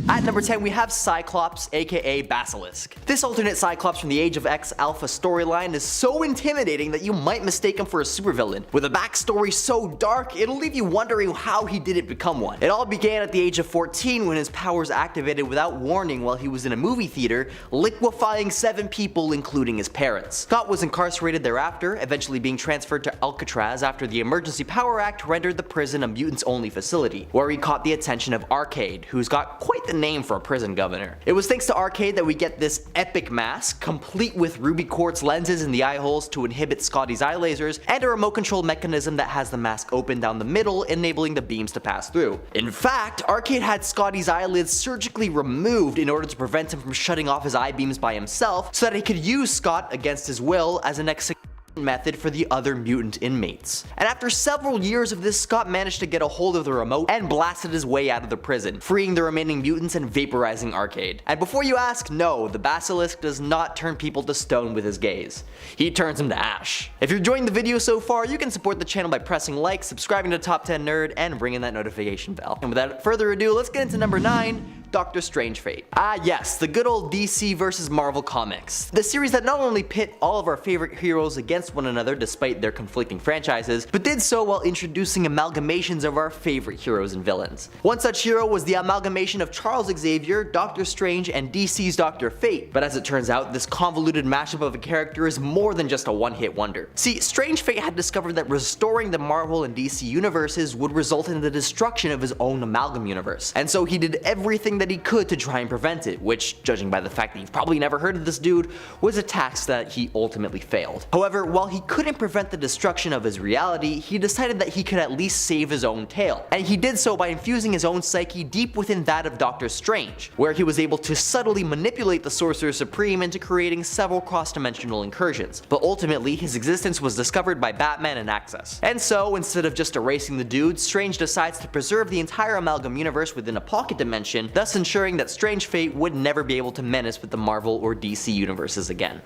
At number 10, we have Cyclops, aka Basilisk. This alternate Cyclops from the Age of X Alpha storyline is so intimidating that you might mistake him for a supervillain. With a backstory so dark, it'll leave you wondering how he didn't become one. It all began at the age of 14 when his powers activated without warning while he was in a movie theater, liquefying 7 people including his parents. Scott was incarcerated thereafter, eventually being transferred to Alcatraz after the Emergency Power Act rendered the prison a mutants-only facility, where he caught the attention of Arcade, who's got quite the name for a prison governor. It was thanks to Arcade that we get this epic mask, complete with ruby quartz lenses in the eye holes to inhibit Scotty's eye lasers, and a remote control mechanism that has the mask open down the middle, enabling the beams to pass through. In fact, Arcade had Scotty's eyelids surgically removed in order to prevent him from shutting off his eye beams by himself, so that he could use Scott against his will as an execution method for the other mutant inmates. And after several years of this, Scott managed to get a hold of the remote and blasted his way out of the prison, freeing the remaining mutants and vaporizing Arcade. And before you ask, no, the Basilisk does not turn people to stone with his gaze. He turns them to ash. If you're enjoying the video so far, you can support the channel by pressing like, subscribing to Top 10 Nerd, and ringing that notification bell. And without further ado, let's get into number 9. Doctor Strange Fate. Ah yes, the good old DC vs Marvel comics. The series that not only pit all of our favorite heroes against one another despite their conflicting franchises, but did so while introducing amalgamations of our favorite heroes and villains. One such hero was the amalgamation of Charles Xavier, Doctor Strange, and DC's Doctor Fate, but as it turns out, this convoluted mashup of a character is more than just a one-hit wonder. See, Strange Fate had discovered that restoring the Marvel and DC universes would result in the destruction of his own amalgam universe, and so he did everything that he could to try and prevent it, which, judging by the fact that you've probably never heard of this dude, was a task that he ultimately failed. However, while he couldn't prevent the destruction of his reality, he decided that he could at least save his own tail, and he did so by infusing his own psyche deep within that of Doctor Strange, where he was able to subtly manipulate the Sorcerer Supreme into creating several cross-dimensional incursions, but ultimately his existence was discovered by Batman and Access. And so, instead of just erasing the dude, Strange decides to preserve the entire amalgam universe within a pocket dimension, thus ensuring that Strange Fate would never be able to menace with the Marvel or DC universes again.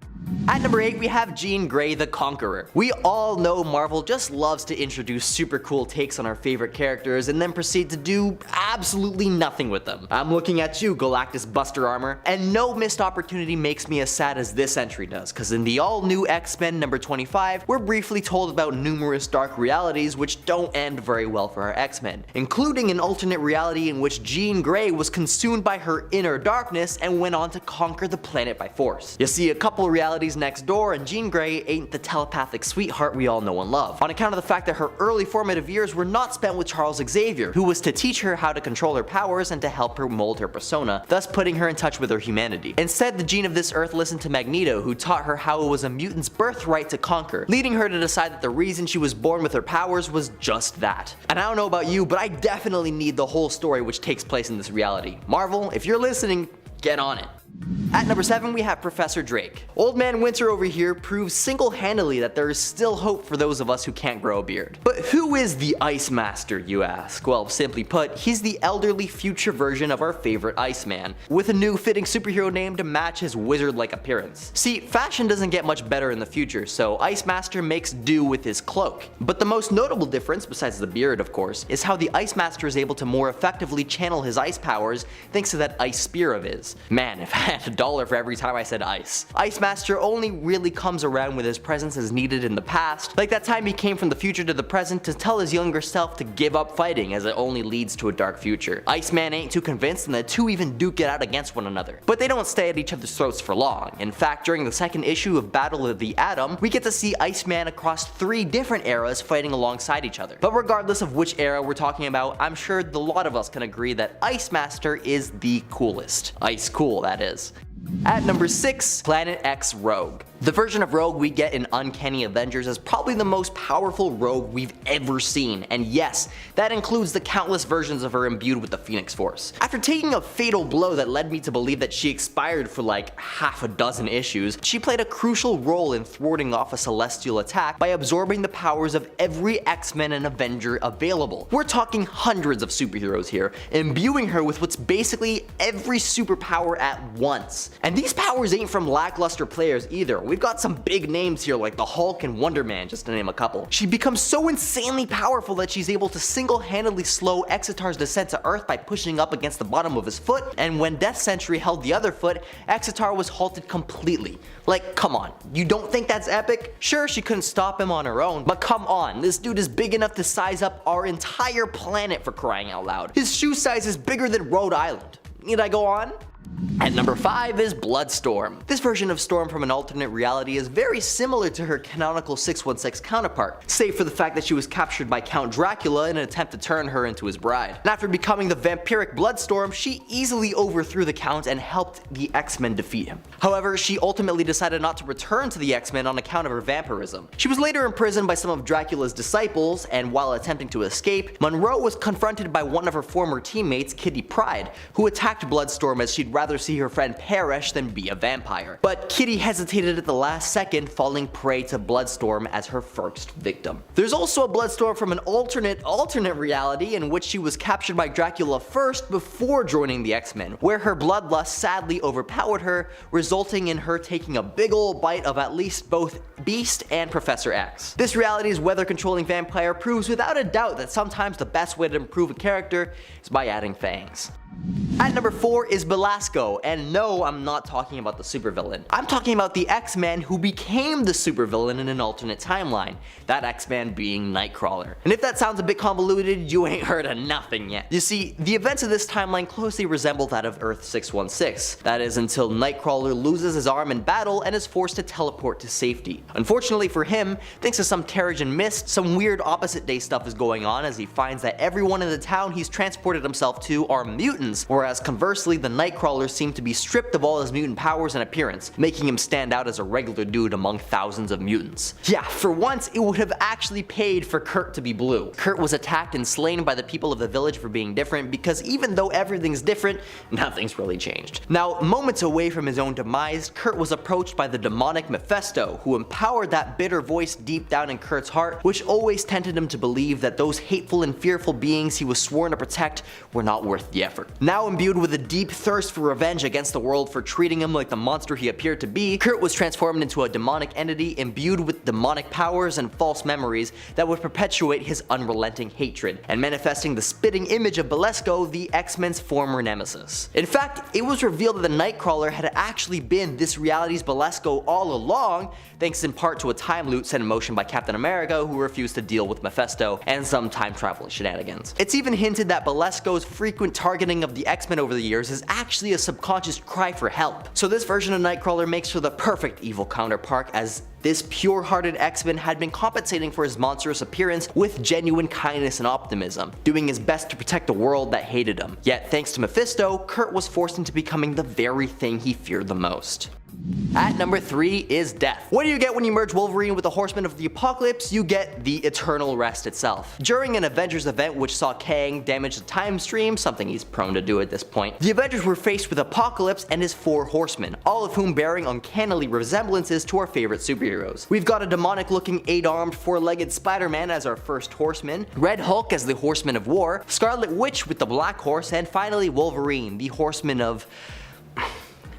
At number 8, we have Jean Grey the Conqueror. We all know Marvel just loves to introduce super cool takes on our favorite characters and then proceed to do absolutely nothing with them. I'm looking at you, Galactus Buster Armor, and no missed opportunity makes me as sad as this entry does, cause in the all-new X-Men number 25, we're briefly told about numerous dark realities which don't end very well for our X-Men, including an alternate reality in which Jean Grey was consumed by her inner darkness and went on to conquer the planet by force. You see, a couple of realities next door, and Jean Grey ain't the telepathic sweetheart we all know and love, on account of the fact that her early formative years were not spent with Charles Xavier, who was to teach her how to control her powers and to help her mold her persona, thus putting her in touch with her humanity. Instead, the Jean of this earth listened to Magneto, who taught her how it was a mutant's birthright to conquer, leading her to decide that the reason she was born with her powers was just that. And I don't know about you, but I definitely need the whole story which takes place in this reality. Marvel, if you're listening, get on it. At number 7, we have Professor Drake. Old Man Winter over here proves single-handedly that there is still hope for those of us who can't grow a beard. But who is the Ice Master, you ask? Well, simply put, he's the elderly future version of our favorite Iceman, with a new fitting superhero name to match his wizard-like appearance. See, fashion doesn't get much better in the future, so Ice Master makes do with his cloak. But the most notable difference, besides the beard of course, is how the Ice Master is able to more effectively channel his ice powers thanks to that ice spear of his. Man, if I had $1 for every time I said ice. Ice Master only really comes around when his presence is needed in the past, like that time he came from the future to the present to tell his younger self to give up fighting as it only leads to a dark future. Iceman ain't too convinced and the two even duke it out against one another. But they don't stay at each other's throats for long. In fact, during the second issue of Battle of the Atom, we get to see Iceman across 3 different eras fighting alongside each other. But regardless of which era we're talking about, I'm sure a lot of us can agree that Ice Master is the coolest. Ice cool, that is. At number 6, Planet X Rogue. The version of Rogue we get in Uncanny Avengers is probably the most powerful Rogue we've ever seen, and yes, that includes the countless versions of her imbued with the Phoenix Force. After taking a fatal blow that led me to believe that she expired for like half a dozen issues, she played a crucial role in thwarting off a celestial attack by absorbing the powers of every X-Men and Avenger available. We're talking hundreds of superheroes here, imbuing her with what's basically every superpower at once. And these powers ain't from lackluster players either. We've got some big names here like the Hulk and Wonder Man, just to name a couple. She becomes so insanely powerful that she's able to single-handedly slow Exitar's descent to Earth by pushing up against the bottom of his foot, and when Death Sentry held the other foot, Exitar was halted completely. Like, come on, you don't think that's epic? Sure, she couldn't stop him on her own, but come on, this dude is big enough to size up our entire planet, for crying out loud. His shoe size is bigger than Rhode Island. Need I go on? At number 5 is Bloodstorm. This version of Storm from an alternate reality is very similar to her canonical 616 counterpart, save for the fact that she was captured by Count Dracula in an attempt to turn her into his bride. And after becoming the vampiric Bloodstorm, she easily overthrew the Count and helped the X-Men defeat him. However, she ultimately decided not to return to the X-Men on account of her vampirism. She was later imprisoned by some of Dracula's disciples, and while attempting to escape, Monroe was confronted by one of her former teammates, Kitty Pryde, who attacked Bloodstorm as she'd rather see her friend perish than be a vampire. But Kitty hesitated at the last second, falling prey to Bloodstorm as her first victim. There's also a Bloodstorm from an alternate reality in which she was captured by Dracula first before joining the X-Men, where her bloodlust sadly overpowered her, resulting in her taking a big ol' bite of at least both Beast and Professor X. This reality's weather-controlling vampire proves without a doubt that sometimes the best way to improve a character is by adding fangs. At number 4 is Belasco, and no, I'm not talking about the supervillain. I'm talking about the X-Man who became the supervillain in an alternate timeline, that X-Man being Nightcrawler. And if that sounds a bit convoluted, you ain't heard of nothing yet. You see, the events of this timeline closely resemble that of Earth 616. That is until Nightcrawler loses his arm in battle and is forced to teleport to safety. Unfortunately for him, thanks to some Terrigen mist, some weird opposite day stuff is going on as he finds that everyone in the town he's transported himself to are mutants, whereas conversely the Nightcrawler seemed to be stripped of all his mutant powers and appearance, making him stand out as a regular dude among thousands of mutants. Yeah, for once it would have actually paid for Kurt to be blue. Kurt was attacked and slain by the people of the village for being different, because even though everything's different, nothing's really changed. Now, moments away from his own demise, Kurt was approached by the demonic Mephisto, who empowered that bitter voice deep down in Kurt's heart, which always tempted him to believe that those hateful and fearful beings he was sworn to protect were not worth the effort. Now imbued with a deep thirst for revenge against the world for treating him like the monster he appeared to be, Kurt was transformed into a demonic entity imbued with demonic powers and false memories that would perpetuate his unrelenting hatred, and manifesting the spitting image of Belasco, the X-Men's former nemesis. In fact, it was revealed that the Nightcrawler had actually been this reality's Belasco all along, thanks in part to a time loop set in motion by Captain America, who refused to deal with Mephisto and some time travel shenanigans. It's even hinted that Belasco's frequent targeting of the X-Men over the years is actually a subconscious cry for help. So this version of Nightcrawler makes for the perfect evil counterpart, as this pure-hearted X-Men had been compensating for his monstrous appearance with genuine kindness and optimism, doing his best to protect the world that hated him. Yet thanks to Mephisto, Kurt was forced into becoming the very thing he feared the most. At number 3 is Death. What do you get when you merge Wolverine with the Horsemen of the Apocalypse? You get the Eternal Rest itself. During an Avengers event which saw Kang damage the time stream, something he's prone to do at this point, the Avengers were faced with Apocalypse and his 4 horsemen, all of whom bearing uncannily resemblances to our favorite superheroes. We've got a demonic-looking 8-armed, 4-legged Spider-Man as our first horseman, Red Hulk as the Horseman of War, Scarlet Witch with the Black Horse, and finally Wolverine, the Horseman of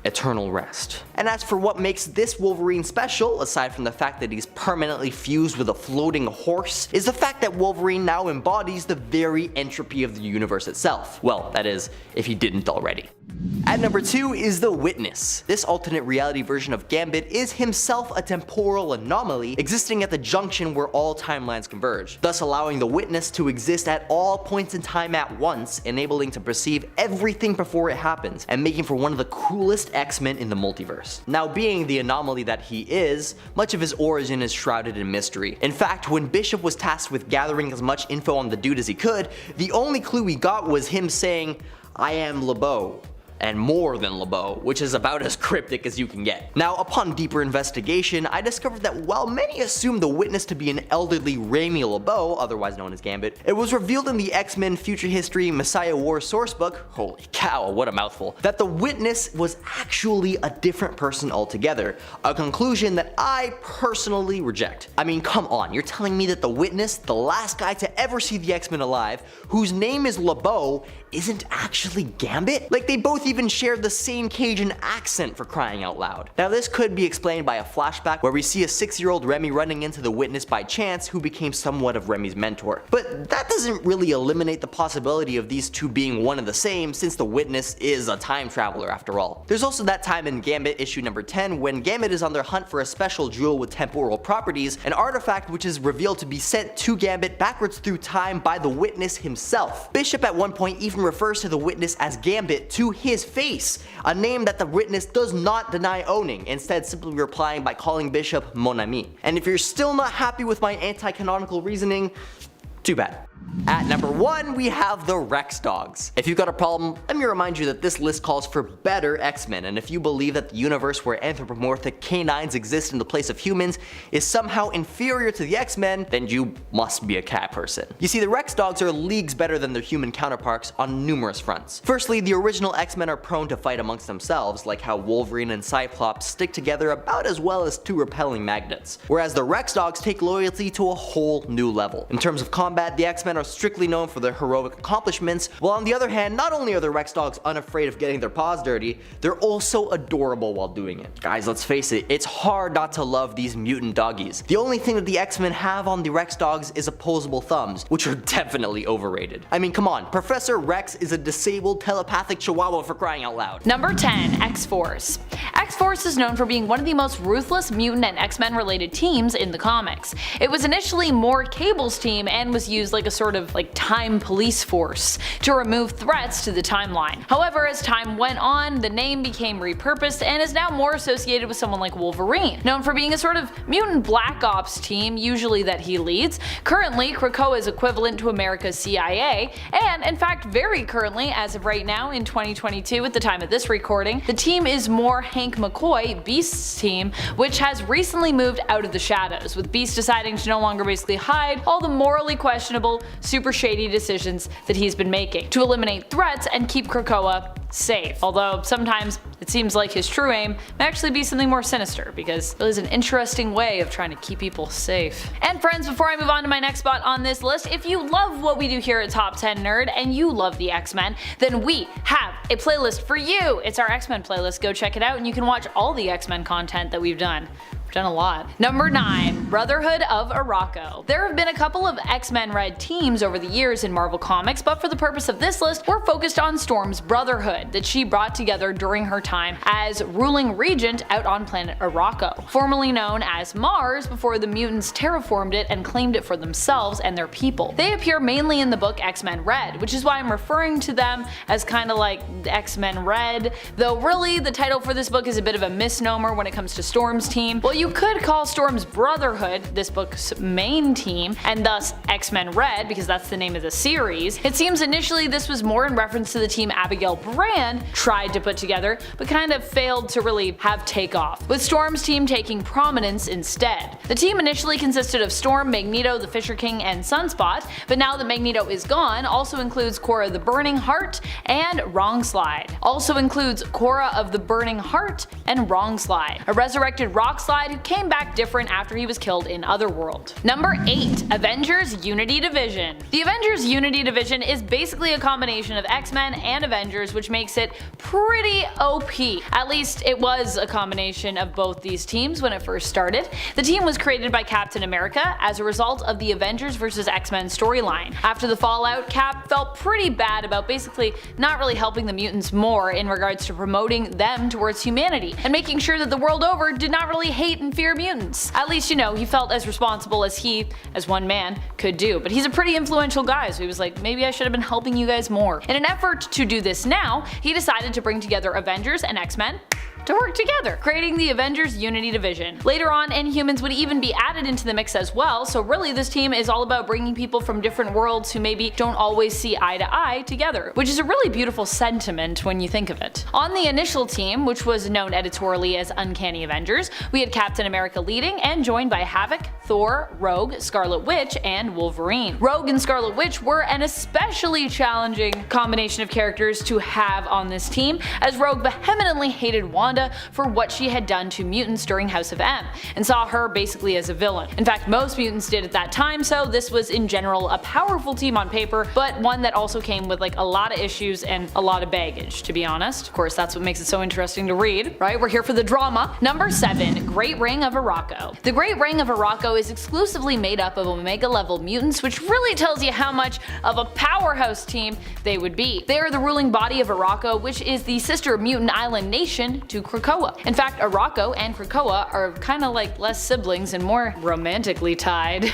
Eternal Rest. And as for what makes this Wolverine special, aside from the fact that he's permanently fused with a floating horse, is the fact that Wolverine now embodies the very entropy of the universe itself. Well, that is, if he didn't already. At number 2 is The Witness. This alternate reality version of Gambit is himself a temporal anomaly existing at the junction where all timelines converge, thus allowing the Witness to exist at all points in time at once, enabling to perceive everything before it happens, and making for one of the coolest X-Men in the multiverse. Now, being the anomaly that he is, much of his origin is shrouded in mystery. In fact, when Bishop was tasked with gathering as much info on the dude as he could, the only clue we got was him saying, "I am LeBeau." And more than LeBeau, which is about as cryptic as you can get. Now, upon deeper investigation, I discovered that while many assumed the Witness to be an elderly Rami LeBeau, otherwise known as Gambit, it was revealed in the X-Men Future History Messiah War sourcebook, holy cow, what a mouthful, that the Witness was actually a different person altogether, a conclusion that I personally reject. I mean, come on, you're telling me that the Witness, the last guy to ever see the X-Men alive, whose name is LeBeau, isn't actually Gambit? Like, they both even shared the same Cajun accent, for crying out loud. Now this could be explained by a flashback where we see a 6-year-old Remy running into the Witness by chance, who became somewhat of Remy's mentor. But that doesn't really eliminate the possibility of these two being one and the same, since the Witness is a time traveler after all. There's also that time in Gambit issue number 10 when Gambit is on their hunt for a special jewel with temporal properties, an artifact which is revealed to be sent to Gambit backwards through time by the Witness himself. Bishop at one point even refers to the Witness as Gambit to his face, a name that the Witness does not deny owning, instead simply replying by calling Bishop Mon Ami. And if you're still not happy with my anti-canonical reasoning, too bad. At number 1, we have the Rex Dogs. If you've got a problem, let me remind you that this list calls for better X-Men, and if you believe that the universe where anthropomorphic canines exist in the place of humans is somehow inferior to the X-Men, then you must be a cat person. You see, the Rex Dogs are leagues better than their human counterparts on numerous fronts. Firstly, the original X-Men are prone to fight amongst themselves, like how Wolverine and Cyclops stick together about as well as two repelling magnets, whereas the Rex Dogs take loyalty to a whole new level. In terms of combat, the X-Men are strictly known for their heroic accomplishments, while on the other hand, not only are the Rex Dogs unafraid of getting their paws dirty, they're also adorable while doing it. Guys, let's face it, it's hard not to love these mutant doggies. The only thing that the X-Men have on the Rex Dogs is opposable thumbs, which are definitely overrated. I mean, come on, Professor Rex is a disabled telepathic chihuahua, for crying out loud. Number 10, X-Force. X-Force is known for being one of the most ruthless mutant and X-Men related teams in the comics. It was initially more Cable's team and was used like a sort of time police force to remove threats to the timeline. However, as time went on, the name became repurposed and is now more associated with someone like Wolverine, known for being a sort of mutant black ops team, usually that he leads. Currently, Krakoa is equivalent to America's CIA, and in fact very currently, as of right now in 2022 at the time of this recording, the team is more Hank McCoy, Beast's team, which has recently moved out of the shadows, with Beast deciding to no longer basically hide all the morally questionable, super shady decisions that he's been making to eliminate threats and keep Krakoa safe. Although sometimes it seems like his true aim may actually be something more sinister, because it is an interesting way of trying to keep people safe. And friends, before I move on to my next spot on this list, if you love what we do here at Top 10 Nerd and you love the X-Men, then we have a playlist for you. It's our X-Men playlist. Go check it out and you can watch all the X-Men content that we've done. Done a lot. Number 9, Brotherhood of Arakko. There have been a couple of X-Men Red teams over the years in Marvel Comics, but for the purpose of this list, we're focused on Storm's Brotherhood that she brought together during her time as ruling regent out on planet Arakko, formerly known as Mars before the mutants terraformed it and claimed it for themselves and their people. They appear mainly in the book X-Men Red, which is why I'm referring to them as kinda like X-Men Red, though really the title for this book is a bit of a misnomer when it comes to Storm's team. Well, you could call Storm's Brotherhood this book's main team, and thus X-Men Red because that's the name of the series. It seems initially this was more in reference to the team Abigail Brand tried to put together, but kind of failed to really have takeoff, with Storm's team taking prominence instead. The team initially consisted of Storm, Magneto, the Fisher King, and Sunspot, but now that Magneto is gone, also includes Cora the Burning Heart and Wrongslide. Also includes Cora of the Burning Heart and Wrongslide, a resurrected Rockslide who came back different after he was killed in Otherworld. Number 8, Avengers Unity Division. The Avengers Unity Division is basically a combination of X-Men and Avengers, which makes it pretty OP. At least it was a combination of both these teams when it first started. The team was created by Captain America as a result of the Avengers vs. X-Men storyline. After the fallout, Cap felt pretty bad about basically not really helping the mutants more in regards to promoting them towards humanity and making sure that the world over did not really hate and fear mutants. At least, you know, he felt as responsible as he, as one man, could do. But he's a pretty influential guy, so he was like, maybe I should have been helping you guys more. In an effort to do this now, he decided to bring together Avengers and X-Men to work together, creating the Avengers Unity Division. Later on, Inhumans would even be added into the mix as well, so really this team is all about bringing people from different worlds who maybe don't always see eye to eye together, which is a really beautiful sentiment when you think of it. On the initial team, which was known editorially as Uncanny Avengers, we had Captain America leading and joined by Havoc, Thor, Rogue, Scarlet Witch, and Wolverine. Rogue and Scarlet Witch were an especially challenging combination of characters to have on this team, as Rogue vehemently hated Wanda for what she had done to mutants during House of M, and saw her basically as a villain. In fact, most mutants did at that time, so this was in general a powerful team on paper, but one that also came with like a lot of issues and a lot of baggage, to be honest. Of course, that's what makes it so interesting to read, right? We're here for the drama. Number 7. Great Ring of Arakko. The Great Ring of Arakko is exclusively made up of Omega level mutants, which really tells you how much of a powerhouse team they would be. They are the ruling body of Arakko, which is the sister mutant island nation to Krakoa. In fact, Arakko and Krakoa are kinda like less siblings and more romantically tied.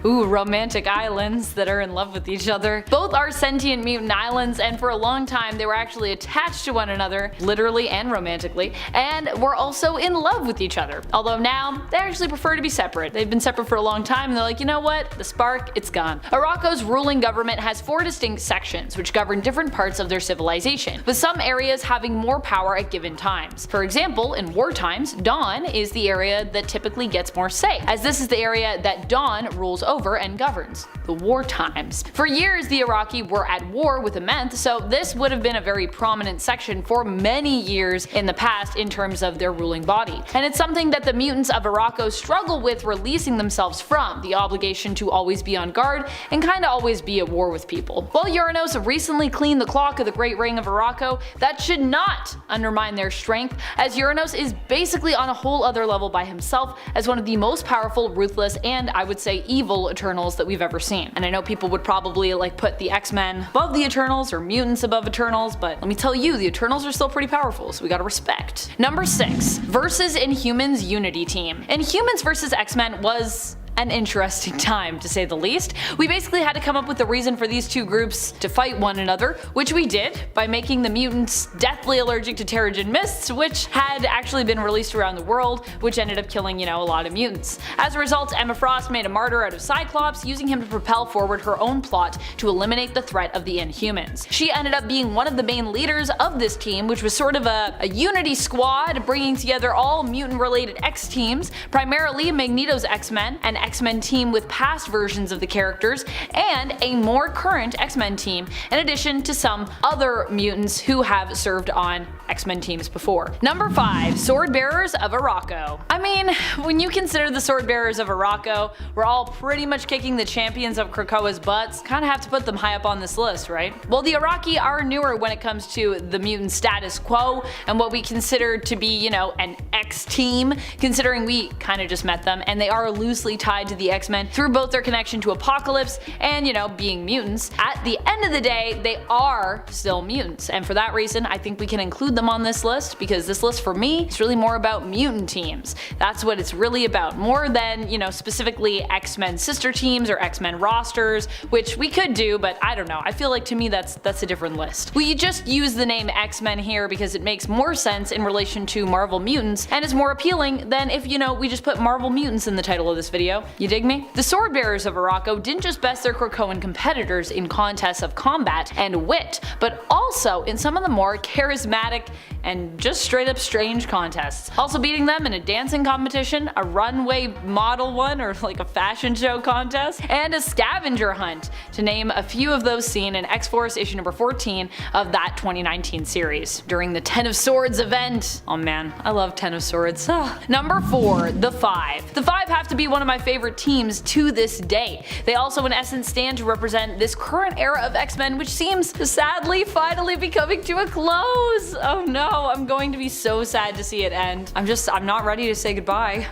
Ooh, romantic islands that are in love with each other. Both are sentient mutant islands, and for a long time they were actually attached to one another, literally and romantically, and were also in love with each other. Although now, they actually prefer to be separate. They've been separate for a long time and they're like, you know what? The spark, it's gone. Arakko's ruling government has 4 distinct sections, which govern different parts of their civilization, with some areas having more power at given times. For example, in war times, Dawn is the area that typically gets more say, as this is the area that Dawn rules over and governs. The war times. For years, the Araki were at war with Amenth, so this would have been a very prominent section for many years in the past in terms of their ruling body. And it's something that the mutants of Arakko struggle with releasing themselves from, the obligation to always be on guard and kinda always be at war with people. While Uranos recently cleaned the clock of the Great Ring of Arakko, that should not undermine their strength, as Uranos is basically on a whole other level by himself as one of the most powerful, ruthless, and I would say evil Eternals that we've ever seen. And I know people would probably like put the X-Men above the Eternals or mutants above Eternals, but let me tell you, the Eternals are still pretty powerful, so we gotta respect. Number 6. Versus Inhumans Unity Team. Inhumans vs X-Men was an interesting time, to say the least. We basically had to come up with a reason for these two groups to fight one another, which we did by making the mutants deathly allergic to Terrigen mists, which had actually been released around the world, which ended up killing, a lot of mutants. As a result, Emma Frost made a martyr out of Cyclops, using him to propel forward her own plot to eliminate the threat of the Inhumans. She ended up being one of the main leaders of this team, which was sort of a unity squad, bringing together all mutant-related X teams, primarily Magneto's X-Men, an X-Men team with past versions of the characters, and a more current X-Men team, in addition to some other mutants who have served on X-Men teams before. Number 5. Sword Bearers of Arakko. I mean, when you consider the Sword Bearers of Arakko, we're all pretty much kicking the champions of Krakoa's butts, kinda have to put them high up on this list, right? Well, the Araki are newer when it comes to the mutant status quo, and what we consider to be, an X team, considering we kinda just met them, and they are loosely tied to the X-Men through both their connection to Apocalypse and, being mutants. At the end of the day, they are still mutants, and for that reason, I think we can include them on this list, because this list for me is really more about mutant teams. That's what it's really about, more than, specifically X-Men sister teams or X-Men rosters, which we could do, but I don't know. I feel like to me that's a different list. We just use the name X-Men here because it makes more sense in relation to Marvel mutants and is more appealing than if, we just put Marvel mutants in the title of this video. You dig me? The Sword Bearers of Arakko didn't just best their Krakoan competitors in contests of combat and wit, but also in some of the more charismatic and just straight up strange contests. Also beating them in a dancing competition, a runway model one or like a fashion show contest, and a scavenger hunt, to name a few of those seen in X-Force issue number 14 of that 2019 series, during the 10 of Swords event. Oh man, I love 10 of Swords. Number 4. The Five. The Five have to be one of my favorite teams to this day. They also in essence stand to represent this current era of X-Men, which seems to sadly finally be coming to a close. Oh no, I'm going to be so sad to see it end. I'm not ready to say goodbye.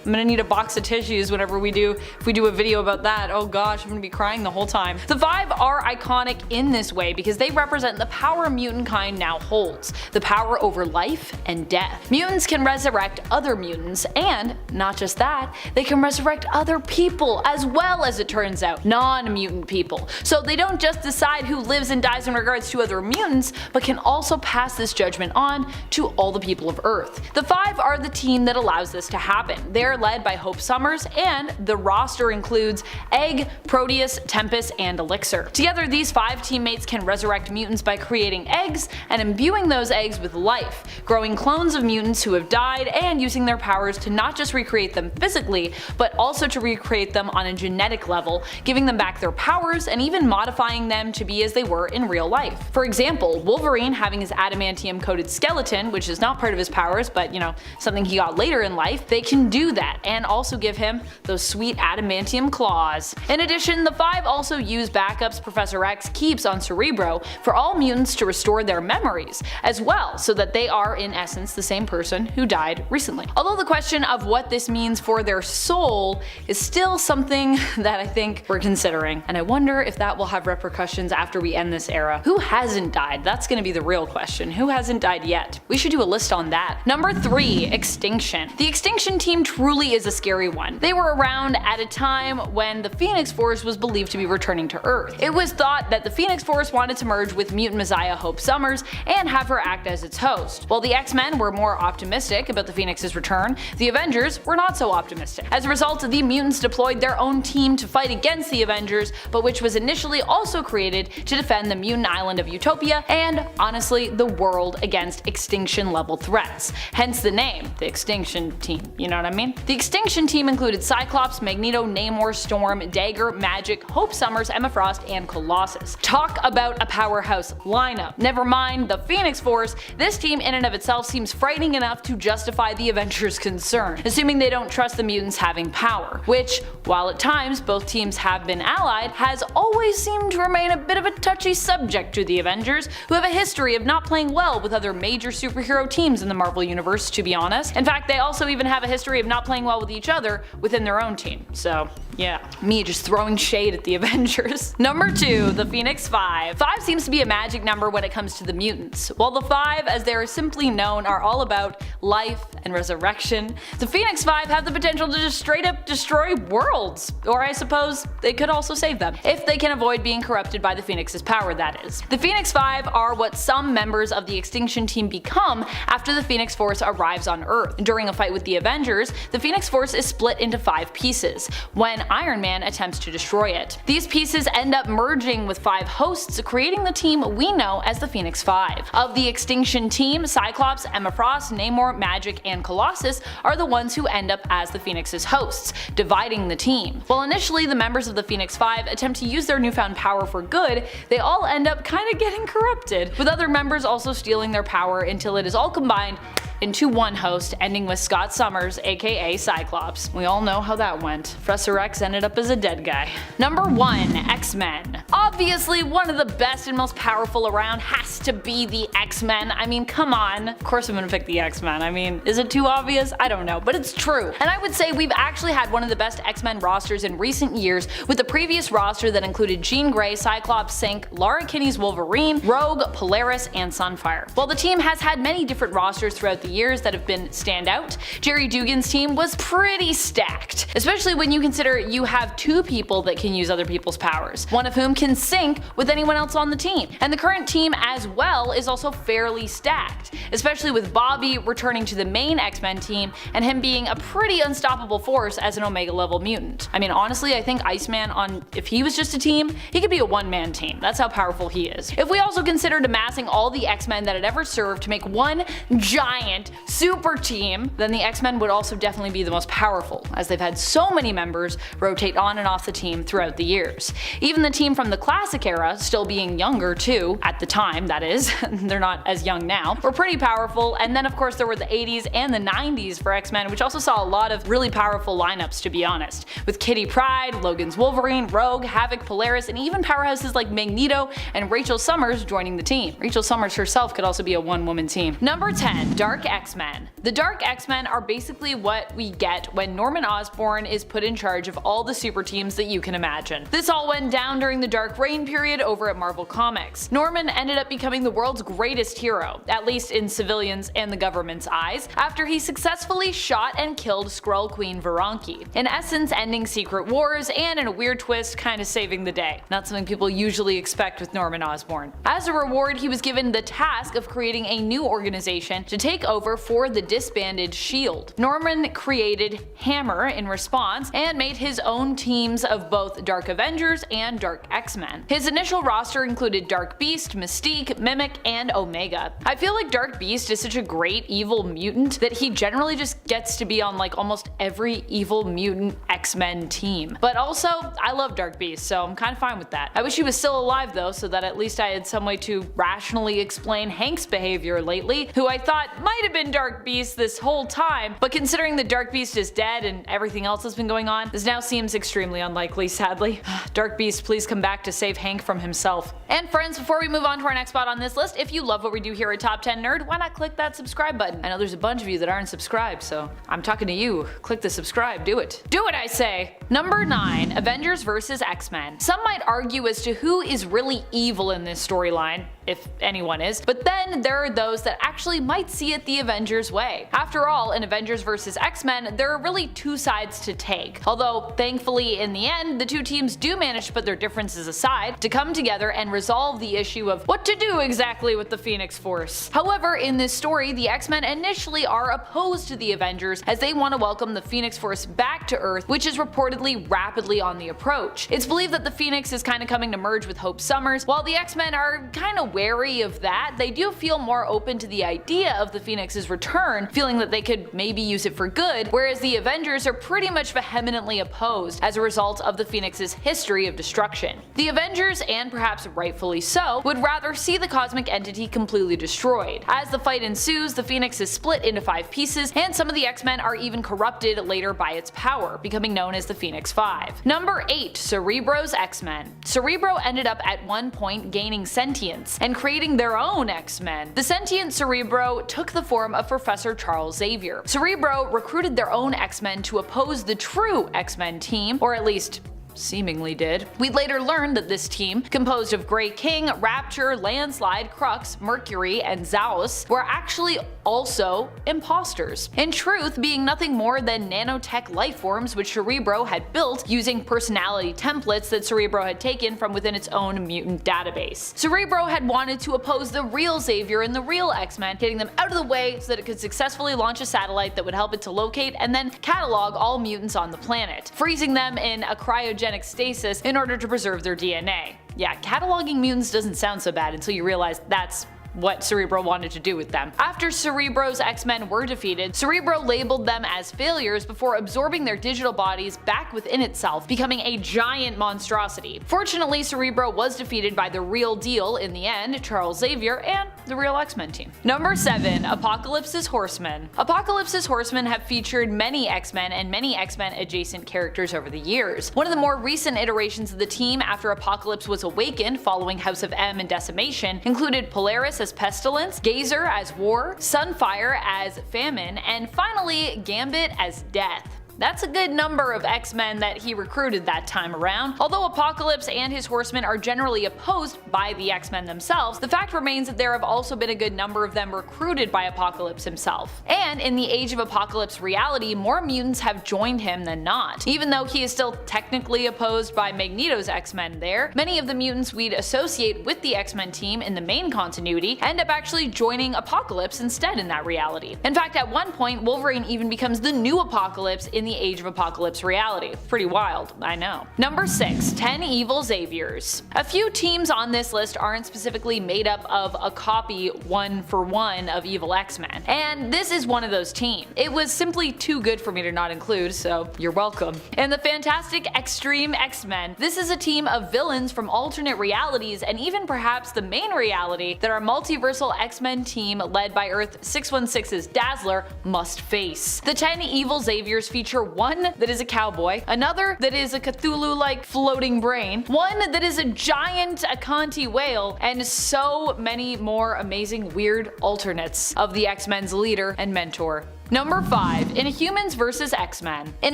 I'm gonna need a box of tissues whenever if we do a video about that. Oh gosh, I'm gonna be crying the whole time. The Five are iconic in this way because they represent the power mutant kind now holds, the power over life and death. Mutants can resurrect other mutants, and not just that, they can resurrect other people as well, as it turns out, non-mutant people. So they don't just decide who lives and dies in regards to other mutants, but can also pass this judgment on to all the people of Earth. The Five are the team that allows this to happen. They're they're led by Hope Summers, and the roster includes Egg, Proteus, Tempest, and Elixir. Together, these 5 teammates can resurrect mutants by creating eggs and imbuing those eggs with life, growing clones of mutants who have died, and using their powers to not just recreate them physically, but also to recreate them on a genetic level, giving them back their powers and even modifying them to be as they were in real life. For example, Wolverine having his adamantium-coated skeleton, which is not part of his powers, but something he got later in life, they can do that and also give him those sweet adamantium claws. In addition, the 5 also use backups Professor X keeps on Cerebro for all mutants to restore their memories as well, so that they are in essence the same person who died recently. Although the question of what this means for their soul is still something that I think we're considering, and I wonder if that will have repercussions after we end this era. Who hasn't died? That's gonna be the real question. Who hasn't died yet? We should do a list on that. Number 3, Extinction. The Extinction team truly is a scary one. They were around at a time when the Phoenix Force was believed to be returning to Earth. It was thought that the Phoenix Force wanted to merge with mutant messiah Hope Summers and have her act as its host. While the X-Men were more optimistic about the Phoenix's return, the Avengers were not so optimistic. As a result, the mutants deployed their own team to fight against the Avengers, but which was initially also created to defend the mutant island of Utopia and, honestly, the world against extinction level threats. Hence the name, the Extinction Team, you know what I mean? The Extinction Team included Cyclops, Magneto, Namor, Storm, Dagger, Magic, Hope Summers, Emma Frost, and Colossus. Talk about a powerhouse lineup. Never mind the Phoenix Force, this team in and of itself seems frightening enough to justify the Avengers' concern, assuming they don't trust the mutants having power, which, while at times both teams have been allied, has always seemed to remain a bit of a touchy subject to the Avengers, who have a history of not playing well with other major superhero teams in the Marvel Universe, to be honest. In fact, they also even have a history of not playing well with each other within their own team. So yeah, me just throwing shade at the Avengers. Number 2, the Phoenix 5. 5 seems to be a magic number when it comes to the mutants. While the 5, as they are simply known, are all about life and resurrection, the Phoenix 5 have the potential to just straight up destroy worlds. Or I suppose they could also save them, if they can avoid being corrupted by the Phoenix's power, that is. The Phoenix 5 are what some members of the Extinction Team become after the Phoenix Force arrives on Earth. During a fight with the Avengers, the Phoenix Force is split into 5 pieces, when Iron Man attempts to destroy it. These pieces end up merging with 5 hosts, creating the team we know as the Phoenix 5. Of the Extinction Team, Cyclops, Emma Frost, Namor, Magic, and Colossus are the ones who end up as the Phoenix's hosts, dividing the team. While initially the members of the Phoenix 5 attempt to use their newfound power for good, they all end up kinda getting corrupted, with other members also stealing their power until it is all combined into one host, ending with Scott Summers, aka Cyclops. We all know how that went. Professor X ended up as a dead guy. Number 1, X-Men. Obviously, one of the best and most powerful around has to be the X-Men. I mean, come on. Of course I'm gonna pick the X-Men. I mean, is it too obvious? I don't know, but it's true. And I would say we've actually had one of the best X-Men rosters in recent years, with the previous roster that included Jean Grey, Cyclops, Synch, Lara Kinney's Wolverine, Rogue, Polaris, and Sunfire. While the team has had many different rosters throughout the years that have been standout, Jerry Dugan's team was pretty stacked, especially when you consider you have 2 people that can use other people's powers, one of whom can sync with anyone else on the team. And the current team as well is also fairly stacked, especially with Bobby returning to the main X-Men team and him being a pretty unstoppable force as an Omega level mutant. I mean, honestly, I think Iceman, if he was just a team, he could be a one-man team. That's how powerful he is. If we also considered amassing all the X-Men that had ever served to make one giant super team, then the X-Men would also definitely be the most powerful, as they've had so many members rotate on and off the team throughout the years. Even the team from the classic era, still being younger too, at the time that is, they're not as young now, were pretty powerful. And then of course there were the 80s and the 90s for X-Men, which also saw a lot of really powerful lineups, to be honest, with Kitty Pryde, Logan's Wolverine, Rogue, Havoc, Polaris, and even powerhouses like Magneto and Rachel Summers joining the team. Rachel Summers herself could also be a one-woman team. Number 10, Dark X-Men. The Dark X-Men are basically what we get when Norman Osborn is put in charge of all the super teams that you can imagine. This all went down during the Dark dark reign period over at Marvel Comics. Norman ended up becoming the world's greatest hero, at least in civilians and the government's eyes, after he successfully shot and killed Skrull Queen Varanki, in essence ending Secret Wars and, in a weird twist, kinda saving the day. Not something people usually expect with Norman Osborn. As a reward, he was given the task of creating a new organization to take over for the disbanded S.H.I.E.L.D. Norman created Hammer in response and made his own teams of both Dark Avengers and Dark X-Men. His initial roster included Dark Beast, Mystique, Mimic, and Omega. I feel like Dark Beast is such a great evil mutant that he generally just gets to be on like almost every evil mutant X-Men team. But also, I love Dark Beast, so I'm kinda fine with that. I wish he was still alive though, so that at least I had some way to rationally explain Hank's behavior lately, who I thought might have been Dark Beast this whole time, but considering that Dark Beast is dead and everything else that's been going on, this now seems extremely unlikely, sadly. Dark Beast, please come back to save Hank from himself. And friends, before we move on to our next spot on this list, if you love what we do here at Top 10 Nerd, why not click that subscribe button? I know there's a bunch of you that aren't subscribed, so I'm talking to you. Click the subscribe, do it. Do it, I say! Number 9. Avengers vs. X-Men. Some might argue as to who is really evil in this storyline, if anyone is, but then there are those that actually might see it the Avengers way. After all, in Avengers vs. X-Men, there are really two sides to take, although thankfully in the end, the two teams do manage to put their differences aside to come together and resolve the issue of what to do exactly with the Phoenix Force. However, in this story, the X-Men initially are opposed to the Avengers as they want to welcome the Phoenix Force back to Earth, which is reportedly rapidly on the approach. It's believed that the Phoenix is kinda coming to merge with Hope Summers. While the X-Men are kinda wary of that, they do feel more open to the idea of the Phoenix's return, feeling that they could maybe use it for good, whereas the Avengers are pretty much vehemently opposed as a result of the Phoenix's history of destruction. The Avengers, and perhaps rightfully so, would rather see the cosmic entity completely destroyed. As the fight ensues, the Phoenix is split into 5 pieces, and some of the X-Men are even corrupted later by its power, becoming known as the Phoenix 5. Number 8. Cerebro's X-Men. Cerebro ended up at one point gaining sentience, and creating their own X-Men. The sentient Cerebro took the form of Professor Charles Xavier. Cerebro recruited their own X-Men to oppose the true X-Men team, or at least seemingly did. We'd later learn that this team, composed of Grey King, Rapture, Landslide, Crux, Mercury, and Zaos, were actually also imposters. In truth, being nothing more than nanotech lifeforms which Cerebro had built using personality templates that Cerebro had taken from within its own mutant database. Cerebro had wanted to oppose the real Xavier and the real X-Men, getting them out of the way so that it could successfully launch a satellite that would help it to locate and then catalog all mutants on the planet, freezing them in a cryogenic stasis in order to preserve their DNA. Yeah, cataloging mutants doesn't sound so bad until you realize that's what Cerebro wanted to do with them. After Cerebro's X-Men were defeated, Cerebro labeled them as failures before absorbing their digital bodies back within itself, becoming a giant monstrosity. Fortunately, Cerebro was defeated by the real deal in the end, Charles Xavier, and the real X-Men team. Number 7. Apocalypse's Horsemen. Apocalypse's Horsemen have featured many X-Men and many X-Men adjacent characters over the years. One of the more recent iterations of the team after Apocalypse was awakened following House of M and Decimation included Polaris as Pestilence, Gazer as War, Sunfire as Famine, and finally Gambit as Death. That's a good number of X-Men that he recruited that time around. Although Apocalypse and his Horsemen are generally opposed by the X-Men themselves, the fact remains that there have also been a good number of them recruited by Apocalypse himself. And in the Age of Apocalypse reality, more mutants have joined him than not. Even though he is still technically opposed by Magneto's X-Men there, many of the mutants we'd associate with the X-Men team in the main continuity end up actually joining Apocalypse instead in that reality. In fact, at one point, Wolverine even becomes the new Apocalypse in the Age of Apocalypse reality. Pretty wild, I know. Number 6. 10 Evil Xaviers. A few teams on this list aren't specifically made up of a copy 1-for-1 of evil X-Men, and this is one of those teams. It was simply too good for me to not include, so you're welcome. In the Fantastic Extreme X-Men, this is a team of villains from alternate realities and even perhaps the main reality that our multiversal X-Men team led by Earth 616's Dazzler must face. The 10 Evil Xaviers feature one that is a cowboy, another that is a Cthulhu-like floating brain, one that is a giant Akanti whale, and so many more amazing weird alternates of the X-Men's leader and mentor, Number 5. Inhumans vs. X-Men. In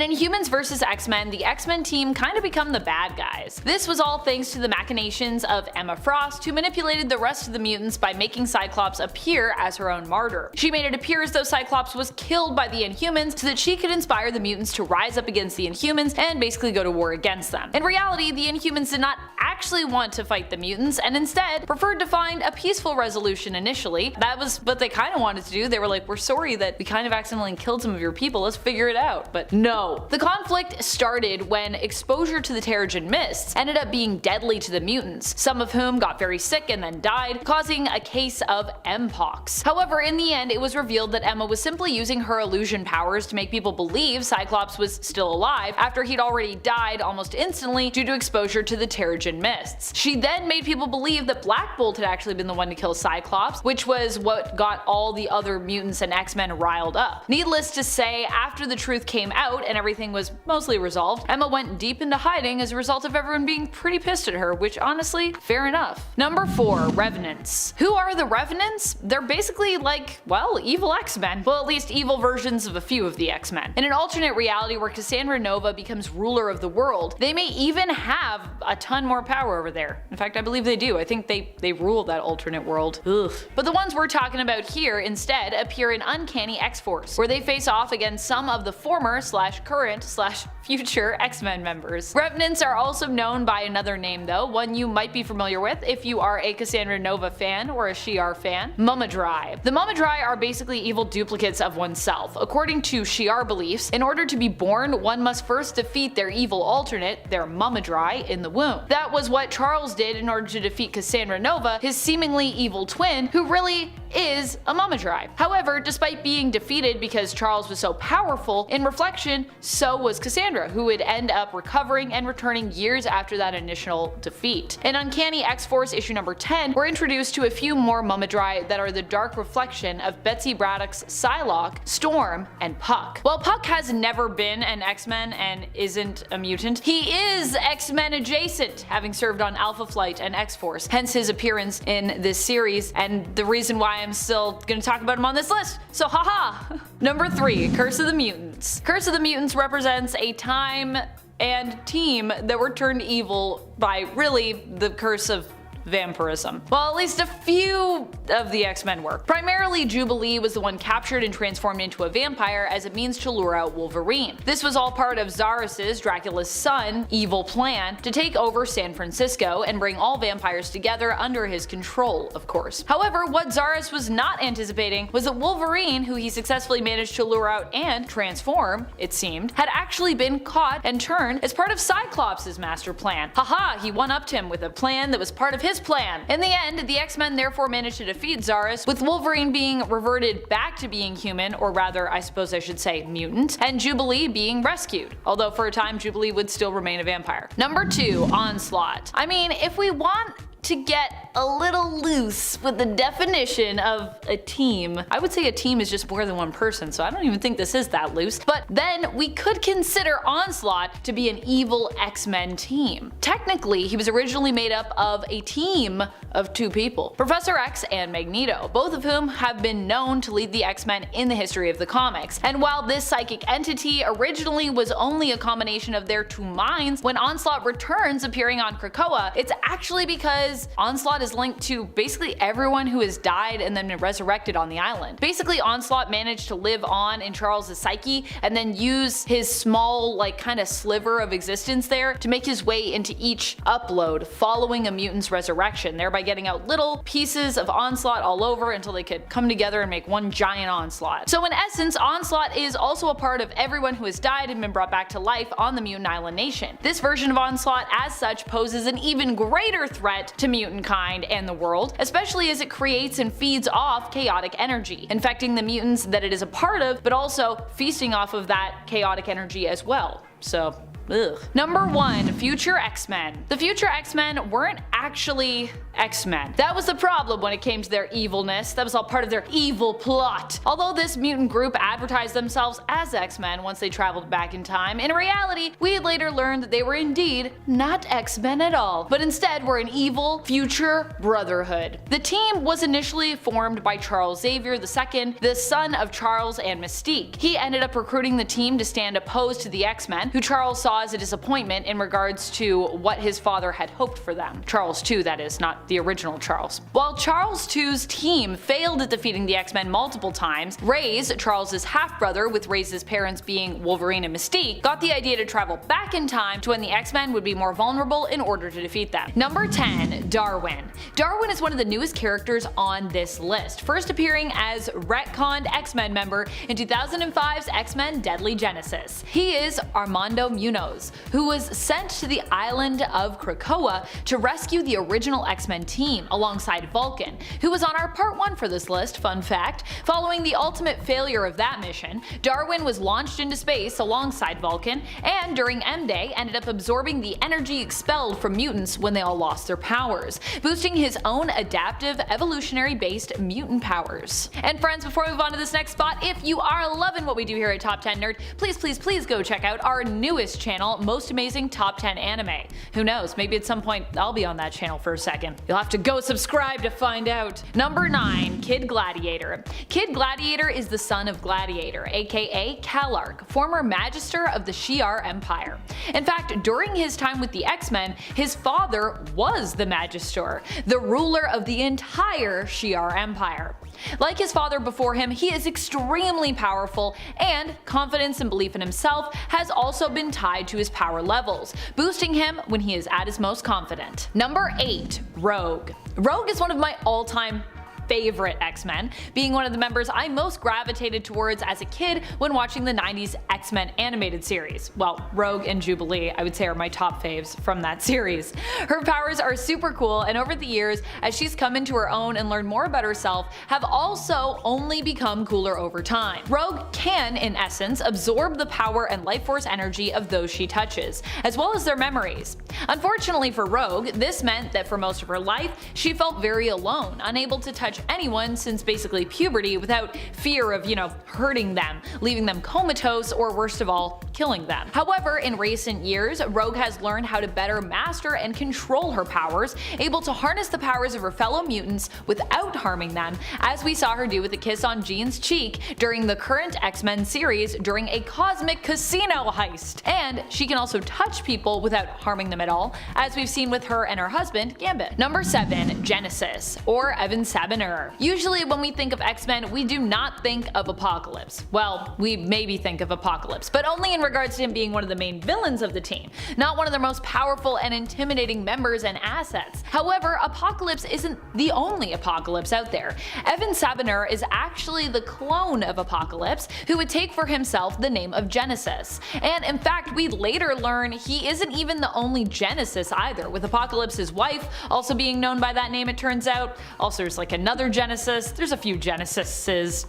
Inhumans vs. X-Men, the X-Men team kind of become the bad guys. This was all thanks to the machinations of Emma Frost, who manipulated the rest of the mutants by making Cyclops appear as her own martyr. She made it appear as though Cyclops was killed by the Inhumans so that she could inspire the mutants to rise up against the Inhumans and basically go to war against them. In reality, the Inhumans did not actually want to fight the mutants and instead preferred to find a peaceful resolution initially. That was what they kind of wanted to do. They were like, we're sorry that we kind of accidentally killed some of your people, let's figure it out. But no. The conflict started when exposure to the Terrigen Mists ended up being deadly to the mutants, some of whom got very sick and then died, causing a case of Mpox. However, in the end, it was revealed that Emma was simply using her illusion powers to make people believe Cyclops was still alive after he'd already died almost instantly due to exposure to the Terrigen Mists. She then made people believe that Black Bolt had actually been the one to kill Cyclops, which was what got all the other mutants and X-Men riled up. Needless to say, after the truth came out and everything was mostly resolved, Emma went deep into hiding as a result of everyone being pretty pissed at her, which honestly, fair enough. Number 4. Revenants. Who are the Revenants? They're basically like, well, evil X-Men. Well, at least evil versions of a few of the X-Men. In an alternate reality where Cassandra Nova becomes ruler of the world, they may even have a ton more power over there. In fact, I believe they do. I think they rule that alternate world. Ugh. But the ones we're talking about here instead appear in Uncanny X-Force, where they face off against some of the former / current / future X-Men members. Revenants are also known by another name though, one you might be familiar with if you are a Cassandra Nova fan or a Shi'ar fan: Mumadrai. The Mumadrai are basically evil duplicates of oneself. According to Shi'ar beliefs, in order to be born, one must first defeat their evil alternate, their Mumadrai, in the womb. That was what Charles did in order to defeat Cassandra Nova, his seemingly evil twin, who really is a Mumadrai. However, despite being defeated because Charles was so powerful, in reflection, so was Cassandra, who would end up recovering and returning years after that initial defeat. In Uncanny X-Force issue number 10, we're introduced to a few more Mumadrai that are the dark reflection of Betsy Braddock's Psylocke, Storm, and Puck. While Puck has never been an X-Men and isn't a mutant, he is X-Men adjacent, having served on Alpha Flight and X-Force, hence his appearance in this series and the reason why I'm still gonna talk about him on this list, so haha! Number 3. Curse of the Mutants. Curse of the Mutants represents a time and team that were turned evil by really the curse of vampirism. Well, at least a few of the X-Men were. Primarily, Jubilee was the one captured and transformed into a vampire as a means to lure out Wolverine. This was all part of Zarus's, Dracula's son, evil plan to take over San Francisco and bring all vampires together under his control, of course. However, what Zarus was not anticipating was that Wolverine, who he successfully managed to lure out and transform, it seemed, had actually been caught and turned as part of Cyclops' master plan. Haha, he one-upped him with a plan that was part of his plan. In the end, the X-Men therefore managed to defeat Zarus, with Wolverine being reverted back to being human, or rather, I suppose I should say mutant, and Jubilee being rescued. Although for a time, Jubilee would still remain a vampire. Number 2. Onslaught. I mean, if we want to get a little loose with the definition of a team, I would say a team is just more than one person, so I don't even think this is that loose, but then we could consider Onslaught to be an evil X-Men team. Technically, he was originally made up of a team of 2 people, Professor X and Magneto, both of whom have been known to lead the X-Men in the history of the comics. And while this psychic entity originally was only a combination of their 2 minds, when Onslaught returns appearing on Krakoa, it's actually because Onslaught is linked to basically everyone who has died and then been resurrected on the island. Basically, Onslaught managed to live on in Charles' psyche and then use his small, like, kind of sliver of existence there to make his way into each upload following a mutant's resurrection, thereby getting out little pieces of Onslaught all over until they could come together and make one giant Onslaught. So in essence, Onslaught is also a part of everyone who has died and been brought back to life on the Mutant Island Nation. This version of Onslaught as such poses an even greater threat to mutant kind and the world, especially as it creates and feeds off chaotic energy, infecting the mutants that it is a part of, but also feasting off of that chaotic energy as well. So Ugh. Number 1. Future X-Men. The future X-Men weren't actually X-Men. That was the problem when it came to their evilness. That was all part of their evil plot. Although this mutant group advertised themselves as X-Men once they traveled back in time, in reality, we had later learned that they were indeed not X-Men at all, but instead were an evil future brotherhood. The team was initially formed by Charles Xavier II, the son of Charles and Mystique. He ended up recruiting the team to stand opposed to the X-Men, who Charles saw as a disappointment in regards to what his father had hoped for them. Charles II, that is, not the original Charles. While Charles II's team failed at defeating the X-Men multiple times, Reyes, Charles's half-brother, with Reyes' parents being Wolverine and Mystique, got the idea to travel back in time to when the X-Men would be more vulnerable in order to defeat them. Number 10. Darwin. Darwin is one of the newest characters on this list, first appearing as retconned X-Men member in 2005's X-Men Deadly Genesis. He is Armando Munoz, who was sent to the island of Krakoa to rescue the original X-Men team alongside Vulcan, who was on our part 1 for this list, fun fact. Following the ultimate failure of that mission, Darwin was launched into space alongside Vulcan, and during M-Day ended up absorbing the energy expelled from mutants when they all lost their powers, boosting his own adaptive, evolutionary-based mutant powers. And friends, before we move on to this next spot, if you are loving what we do here at Top 10 Nerd, please go check out our newest channel, Most Amazing Top 10 Anime. Who knows, maybe at some point I'll be on that channel for a second. You'll have to go subscribe to find out. Number 9. Kid Gladiator. Kid Gladiator is the son of Gladiator, aka Calark, former Magister of the Shi'ar Empire. In fact, during his time with the X-Men, his father was the Magister, the ruler of the entire Shi'ar Empire. Like his father before him, he is extremely powerful, and confidence and belief in himself has also been tied to his power levels, boosting him when he is at his most confident. Number 8. Rogue. Rogue is one of my all-time favorite X-Men, being one of the members I most gravitated towards as a kid when watching the 90s X-Men animated series. Well, Rogue and Jubilee I would say are my top faves from that series. Her powers are super cool, and over the years, as she's come into her own and learned more about herself, have also only become cooler over time. Rogue can, in essence, absorb the power and life force energy of those she touches, as well as their memories. Unfortunately for Rogue, this meant that for most of her life, she felt very alone, unable to touch anyone since basically puberty without fear of, hurting them, leaving them comatose, or worst of all, killing them. However, in recent years, Rogue has learned how to better master and control her powers, able to harness the powers of her fellow mutants without harming them, as we saw her do with a kiss on Jean's cheek during the current X-Men series during a cosmic casino heist. And she can also touch people without harming them at all, as we've seen with her and her husband, Gambit. Number 7. Genesis, or Evan Sabanur. Usually when we think of X-Men, we do not think of Apocalypse. Well, we maybe think of Apocalypse, but only in regards to him being one of the main villains of the team, not one of their most powerful and intimidating members and assets. However, Apocalypse isn't the only Apocalypse out there. Evan Sabanur is actually the clone of Apocalypse, who would take for himself the name of Genesis. And in fact, we later learn he isn't even the only Genesis either, with Apocalypse's wife also being known by that name, it turns out. Also, there's like another Genesis. There's a few Genesis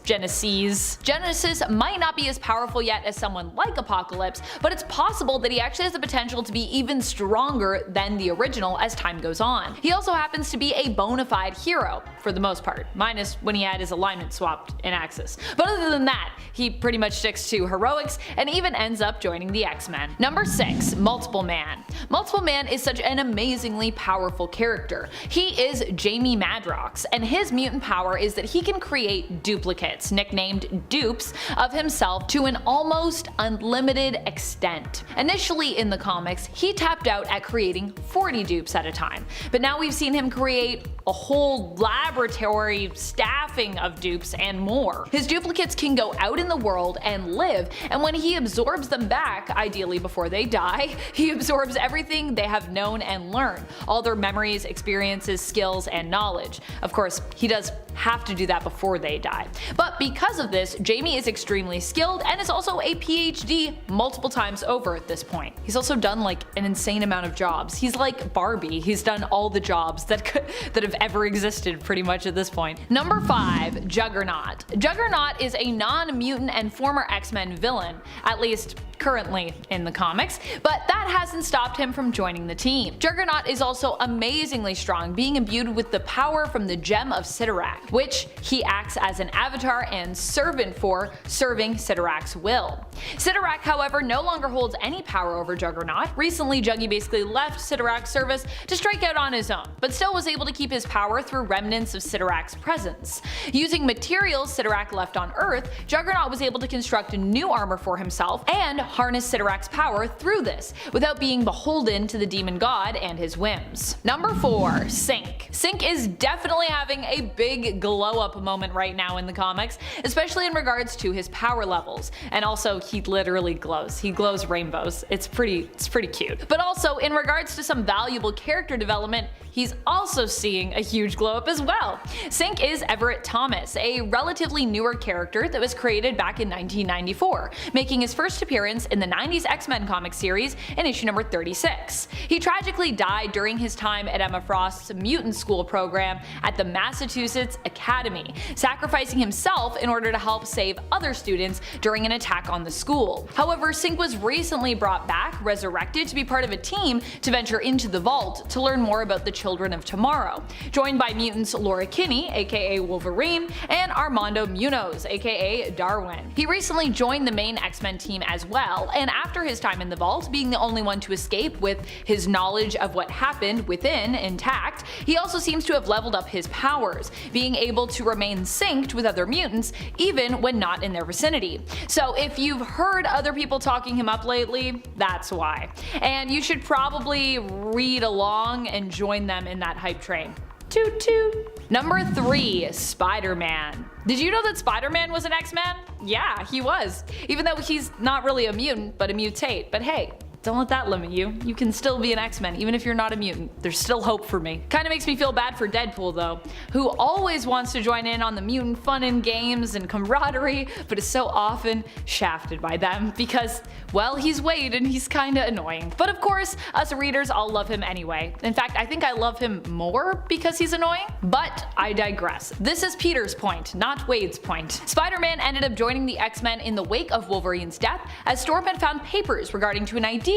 might not be as powerful yet as someone like Apocalypse, but it's possible that he actually has the potential to be even stronger than the original as time goes on. He also happens to be a bona fide hero, for the most part, minus when he had his alignment swapped in Axis. But other than that, he pretty much sticks to heroics and even ends up joining the X-Men. Number 6. Multiple Man. Multiple Man is such an amazingly powerful character. He is Jamie Madrox, and his mutant power is that he can create duplicates, nicknamed dupes, of himself to an almost unlimited extent. Initially in the comics, he tapped out at creating 40 dupes at a time, but now we've seen him create a whole laboratory staffing of dupes and more. His duplicates can go out in the world and live, and when he absorbs them back, ideally before they die, he absorbs everything they have known and learned, all their memories, experiences, skills, and knowledge. Of course, he does have to do that before they die. But because of this, Jamie is extremely skilled and is also a PhD multiple times over at this point. He's also done like an insane amount of jobs. He's like Barbie. He's done all the jobs that have ever existed pretty much at this point. Number 5. Juggernaut. Juggernaut is a non-mutant and former X-Men villain, at least currently in the comics, but that hasn't stopped him from joining the team. Juggernaut is also amazingly strong, being imbued with the power from the Gem of Sidorak, which he acts as an avatar and servant for, serving Sidorak's will. Sidorak, however, no longer holds any power over Juggernaut. Recently, Juggy basically left Sidorak's service to strike out on his own, but still was able to keep his power through remnants of Sidorak's presence. Using materials Sidorak left on Earth, Juggernaut was able to construct new armor for himself and harness Sidorak's power through this, without being beholden to the demon god and his whims. Number 4. Sync. Sync is definitely having a big glow up moment right now in the comics, especially in regards to his power levels. And also, he literally glows. He glows rainbows. It's pretty cute. But also, in regards to some valuable character development, he's also seeing a huge glow up as well. Sync is Everett Thomas, a relatively newer character that was created back in 1994, making his first appearance in the 90s X-Men comic series in issue number 36. He tragically died during his time at Emma Frost's mutant school program at the Massachusetts Academy, sacrificing himself in order to help save other students during an attack on the school. However, Sync was recently brought back, resurrected, to be part of a team to venture into the vault to learn more about the Children of Tomorrow, joined by mutants Laura Kinney, aka Wolverine, and Armando Munoz, aka Darwin. He recently joined the main X-Men team as well, and after his time in the vault, being the only one to escape with his knowledge of what happened within intact, he also seems to have leveled up his powers, being able to remain synced with other mutants even when not in their vicinity. So if you've heard other people talking him up lately, that's why. And you should probably read along and join them in that hype train. Toot toot. Number 3. Spider-Man. Did you know that Spider-Man was an X-Men? Yeah, he was. Even though he's not really a mutant, but a mutate. But hey, don't let that limit you. You can still be an X-Men even if you're not a mutant. There's still hope for me. Kinda makes me feel bad for Deadpool though, who always wants to join in on the mutant fun and games and camaraderie, but is so often shafted by them because, well, he's Wade and he's kinda annoying. But of course, us readers all love him anyway. In fact, I think I love him more because he's annoying, but I digress. This is Peter's point, not Wade's point. Spider-Man ended up joining the X-Men in the wake of Wolverine's death, as Storm had found papers regarding to an idea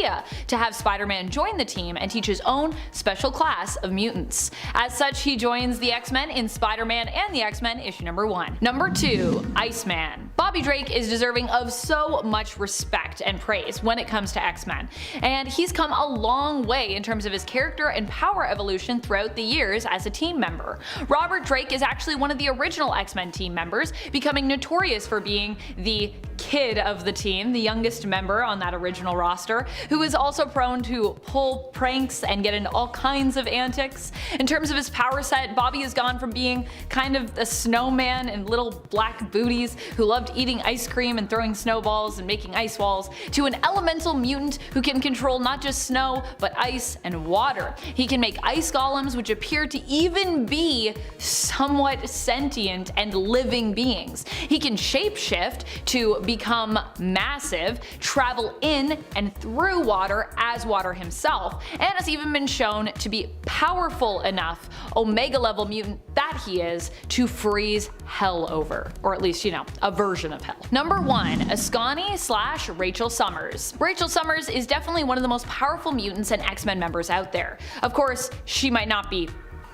to have Spider-Man join the team and teach his own special class of mutants. As such, he joins the X-Men in Spider-Man and the X-Men issue number 1. Number 2. Iceman. Bobby Drake is deserving of so much respect and praise when it comes to X-Men, and he's come a long way in terms of his character and power evolution throughout the years as a team member. Robert Drake is actually one of the original X-Men team members, becoming notorious for being the kid of the team, the youngest member on that original roster, who is also prone to pull pranks and get into all kinds of antics. In terms of his power set, Bobby has gone from being kind of a snowman in little black booties who loved eating ice cream and throwing snowballs and making ice walls, to an elemental mutant who can control not just snow, but ice and water. He can make ice golems which appear to even be somewhat sentient and living beings. He can shapeshift to become massive, travel in and through water as water himself, and has even been shown to be powerful enough, Omega level mutant that he is, to freeze hell over. Or at least, you know, a version of hell. Number 1. Ascani / Rachel Summers. Rachel Summers is definitely one of the most powerful mutants and X-Men members out there. Of course, she might not be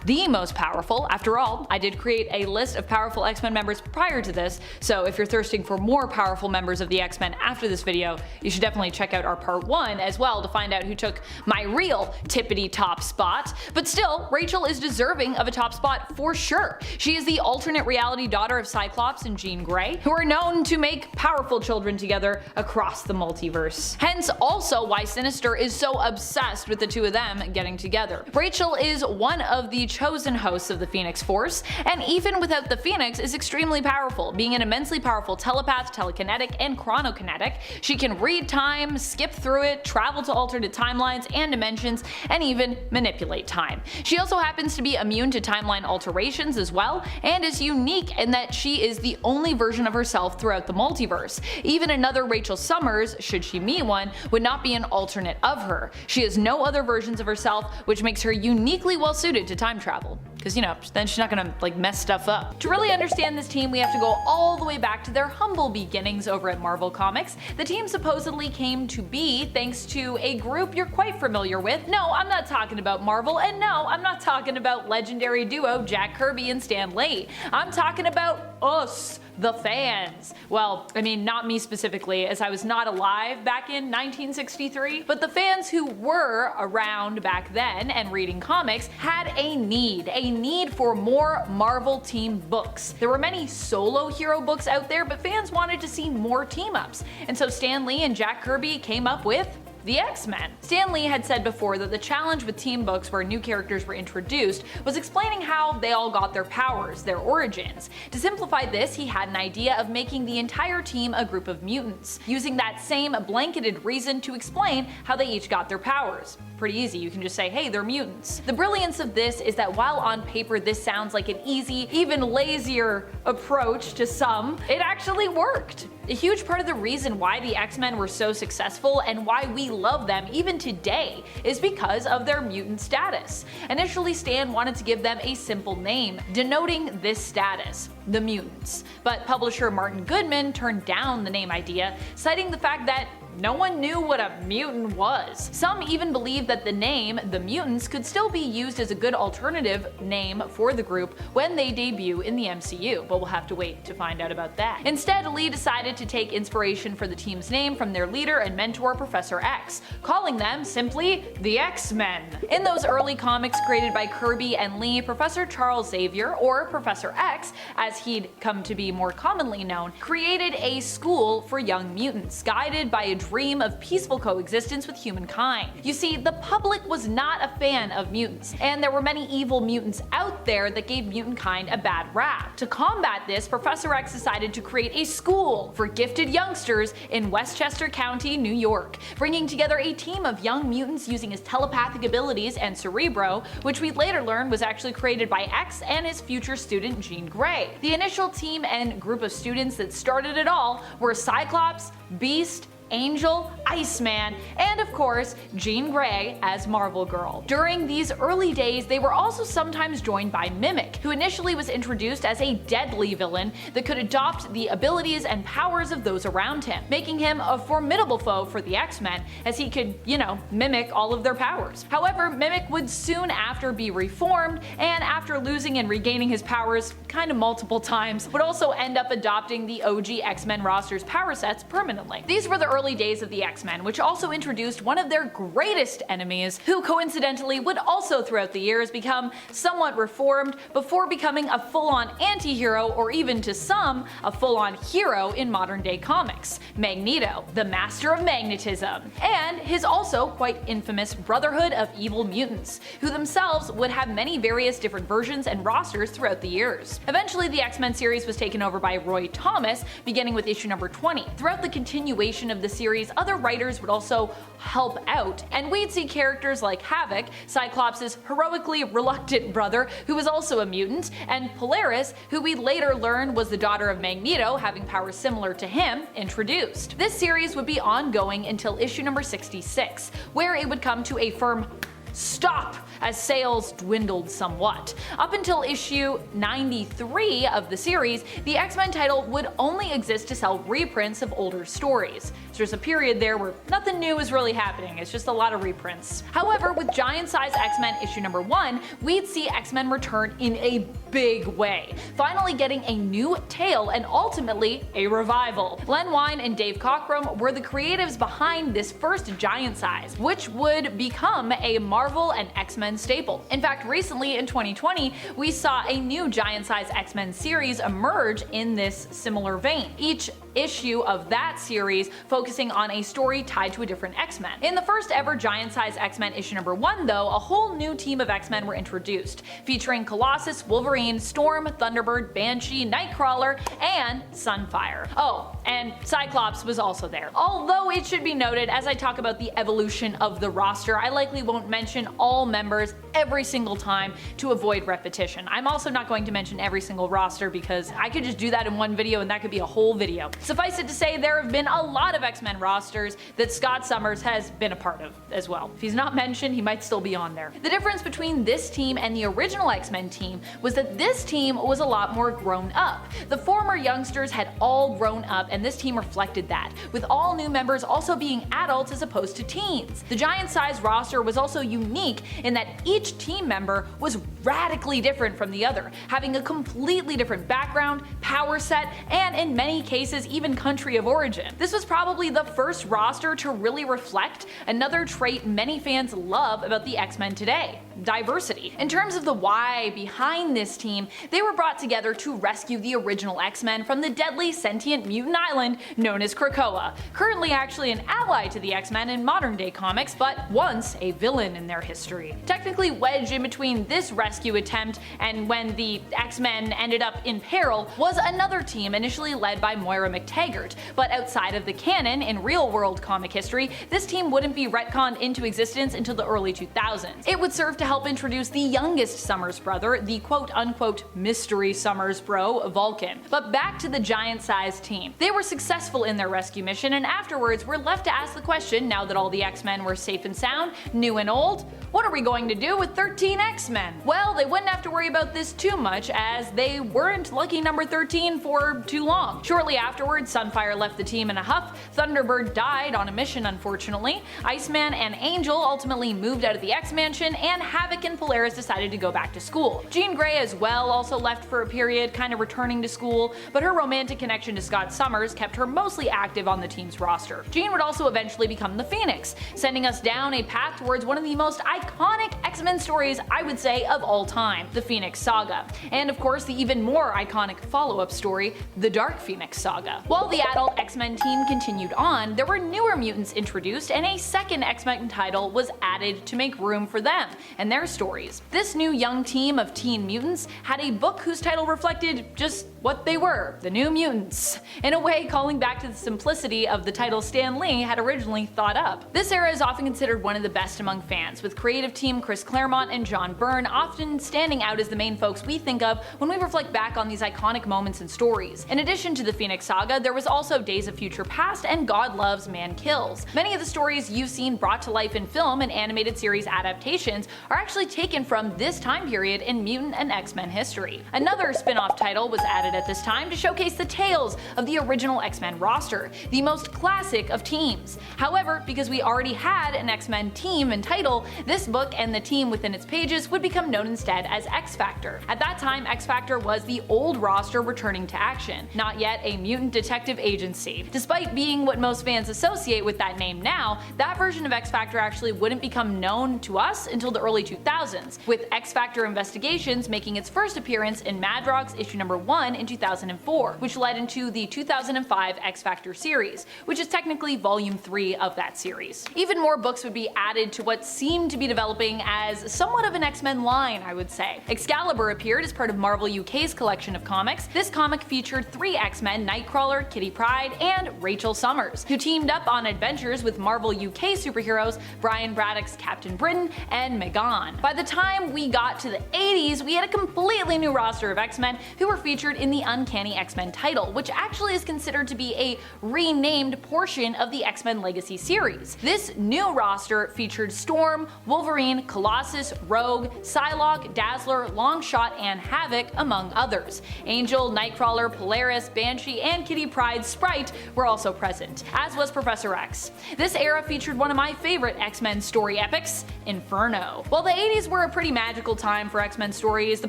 the most powerful. After all, I did create a list of powerful X-Men members prior to this, so if you're thirsting for more powerful members of the X-Men after this video, you should definitely check out our part 1 as well to find out who took my real tippity top spot. But still, Rachel is deserving of a top spot for sure. She is the alternate reality daughter of Cyclops and Jean Grey, who are known to make powerful children together across the multiverse. Hence also why Sinister is so obsessed with the two of them getting together. Rachel is one of the chosen hosts of the Phoenix Force, and even without the Phoenix is extremely powerful, being an immensely powerful telepath, telekinetic, and chronokinetic. She can read time, skip through it, travel to alternate timelines and dimensions, and even manipulate time. She also happens to be immune to timeline alterations as well, and is unique in that she is the only version of herself throughout the multiverse. Even another Rachel Summers, should she meet one, would not be an alternate of her. She has no other versions of herself, which makes her uniquely well suited to time travel. Because, you know, then she's not gonna like mess stuff up. To really understand this team, we have to go all the way back to their humble beginnings over at Marvel Comics. The team supposedly came to be thanks to a group you're quite familiar with. No, I'm not talking about Marvel, and no, I'm not talking about legendary duo Jack Kirby and Stan Lee. I'm talking about us, the fans. Well, I mean, not me specifically, as I was not alive back in 1963, but the fans who were around back then and reading comics had a need for more Marvel team books. There were many solo hero books out there, but fans wanted to see more team-ups. And so Stan Lee and Jack Kirby came up with the X-Men. Stan Lee had said before that the challenge with team books where new characters were introduced was explaining how they all got their powers, their origins. To simplify this, he had an idea of making the entire team a group of mutants, using that same blanketed reason to explain how they each got their powers. Pretty easy, you can just say, hey, they're mutants. The brilliance of this is that while on paper this sounds like an easy, even lazier approach to some, it actually worked. A huge part of the reason why the X-Men were so successful and why we love them even today is because of their mutant status. Initially, Stan wanted to give them a simple name, denoting this status, the mutants. But publisher Martin Goodman turned down the name idea, citing the fact that no one knew what a mutant was. Some even believed that the name, the Mutants, could still be used as a good alternative name for the group when they debut in the MCU, but we'll have to wait to find out about that. Instead, Lee decided to take inspiration for the team's name from their leader and mentor, Professor X, calling them simply the X-Men. In those early comics created by Kirby and Lee, Professor Charles Xavier, or Professor X, as he'd come to be more commonly known, created a school for young mutants, guided by a dream of peaceful coexistence with humankind. You see, the public was not a fan of mutants, and there were many evil mutants out there that gave mutant kind a bad rap. To combat this, Professor X decided to create a school for gifted youngsters in Westchester County, New York, bringing together a team of young mutants using his telepathic abilities and Cerebro, which we later learned was actually created by X and his future student Jean Grey. The initial team and group of students that started it all were Cyclops, Beast, Angel, Iceman, and of course, Jean Grey as Marvel Girl. During these early days, they were also sometimes joined by Mimic, who initially was introduced as a deadly villain that could adopt the abilities and powers of those around him, making him a formidable foe for the X-Men, as he could, you know, mimic all of their powers. However, Mimic would soon after be reformed, and after losing and regaining his powers kind of multiple times, would also end up adopting the OG X-Men roster's power sets permanently. These were the early days of the X-Men, which also introduced one of their greatest enemies, who coincidentally would also throughout the years become somewhat reformed before becoming a full-on anti-hero, or even to some, a full-on hero in modern day comics, Magneto, the master of magnetism, and his also quite infamous Brotherhood of Evil Mutants, who themselves would have many various different versions and rosters throughout the years. Eventually, the X-Men series was taken over by Roy Thomas, beginning with issue number 20. Throughout the continuation of the series, other writers would also help out, and we'd see characters like Havoc, Cyclops' heroically reluctant brother, who was also a mutant, and Polaris, who we later learned was the daughter of Magneto, having powers similar to him, introduced. This series would be ongoing until issue number 66, where it would come to a firm stop as sales dwindled somewhat. Up until issue 93 of the series, the X-Men title would only exist to sell reprints of older stories. So there's a period there where nothing new is really happening, it's just a lot of reprints. However, with Giant Size X-Men issue number 1, we'd see X-Men return in a big way, finally getting a new tale and ultimately a revival. Len Wein and Dave Cockrum were the creatives behind this first Giant Size, which would become a Marvel and X-Men staple. In fact, recently in 2020, we saw a new Giant Size X-Men series emerge in this similar vein, each issue of that series focusing on a story tied to a different X-Men. In the first ever Giant Size X-Men issue number 1, though, a whole new team of X-Men were introduced, featuring Colossus, Wolverine, Storm, Thunderbird, Banshee, Nightcrawler, and Sunfire. Oh, and Cyclops was also there. Although it should be noted, as I talk about the evolution of the roster, I likely won't mention mention all members every single time to avoid repetition. I'm also not going to mention every single roster because I could just do that in one video and that could be a whole video. Suffice it to say, there have been a lot of X-Men rosters that Scott Summers has been a part of as well. If he's not mentioned, he might still be on there. The difference between this team and the original X-Men team was that this team was a lot more grown up. The former youngsters had all grown up, and this team reflected that, with all new members also being adults as opposed to teens. The giant-sized roster was also unique in that each team member was radically different from the other, having a completely different background, power set, and in many cases even country of origin. This was probably the first roster to really reflect another trait many fans love about the X-Men today: diversity. In terms of the why behind this team, they were brought together to rescue the original X-Men from the deadly sentient mutant island known as Krakoa, currently actually an ally to the X-Men in modern day comics, but once a villain in their history. Technically wedged in between this rescue attempt and when the X-Men ended up in peril was another team initially led by Moira McTaggart, but outside of the canon in real world comic history, this team wouldn't be retconned into existence until the early 2000s. It would serve to help introduce the youngest Summers brother, the quote-unquote mystery Summers bro, Vulcan. But back to the giant-sized team. They were successful in their rescue mission, and afterwards were left to ask the question, now that all the X-Men were safe and sound, new and old, what are we going to do with 13 X-Men? Well, they wouldn't have to worry about this too much, as they weren't lucky number 13 for too long. Shortly afterwards, Sunfire left the team in a huff, Thunderbird died on a mission unfortunately, Iceman and Angel ultimately moved out of the X-Mansion, and Havoc and Polaris decided to go back to school. Jean Grey as well also left for a period, kind of returning to school, but her romantic connection to Scott Summers kept her mostly active on the team's roster. Jean would also eventually become the Phoenix, sending us down a path towards one of the most iconic X-Men stories, I would say, of all time, the Phoenix Saga. And of course, the even more iconic follow-up story, the Dark Phoenix Saga. While the adult X-Men team continued on, there were newer mutants introduced, and a second X-Men title was added to make room for them and their stories. This new young team of teen mutants had a book whose title reflected just what they were, the New Mutants, in a way calling back to the simplicity of the title Stan Lee had originally thought up. This era is often considered one of the best among fans, with creative team Chris Claremont and John Byrne often standing out as the main folks we think of when we reflect back on these iconic moments and stories. In addition to the Phoenix Saga, there was also Days of Future Past and God Loves, Man Kills. Many of the stories you've seen brought to life in film and animated series adaptations are actually taken from this time period in mutant and X-Men history. Another spin-off title was added at this time to showcase the tales of the original X-Men roster, the most classic of teams. However, because we already had an X-Men team and title, this book and the team within its pages would become known instead as X-Factor. At that time, X-Factor was the old roster returning to action, not yet a mutant detective agency. Despite being what most fans associate with that name now, that version of X-Factor actually wouldn't become known to us until the early 2000s, with X-Factor Investigations making its first appearance in Madrox issue number 1 in 2004, which led into the 2005 X-Factor series, which is technically volume 3 of that series. Even more books would be added to what seemed to be developing as somewhat of an X-Men line, I would say. Excalibur appeared as part of Marvel UK's collection of comics. This comic featured 3 X-Men, Nightcrawler, Kitty Pryde, and Rachel Summers, who teamed up on adventures with Marvel UK superheroes Brian Braddock's Captain Britain and Megan. By the time we got to the 80s, we had a completely new roster of X-Men who were featured in the Uncanny X-Men title, which actually is considered to be a renamed portion of the X-Men Legacy series. This new roster featured Storm, Wolverine, Colossus, Rogue, Psylocke, Dazzler, Longshot, and Havoc, among others. Angel, Nightcrawler, Polaris, Banshee, and Kitty Pryde's Sprite were also present, as was Professor X. This era featured one of my favorite X-Men story epics, Inferno. While the 80s were a pretty magical time for X-Men stories, the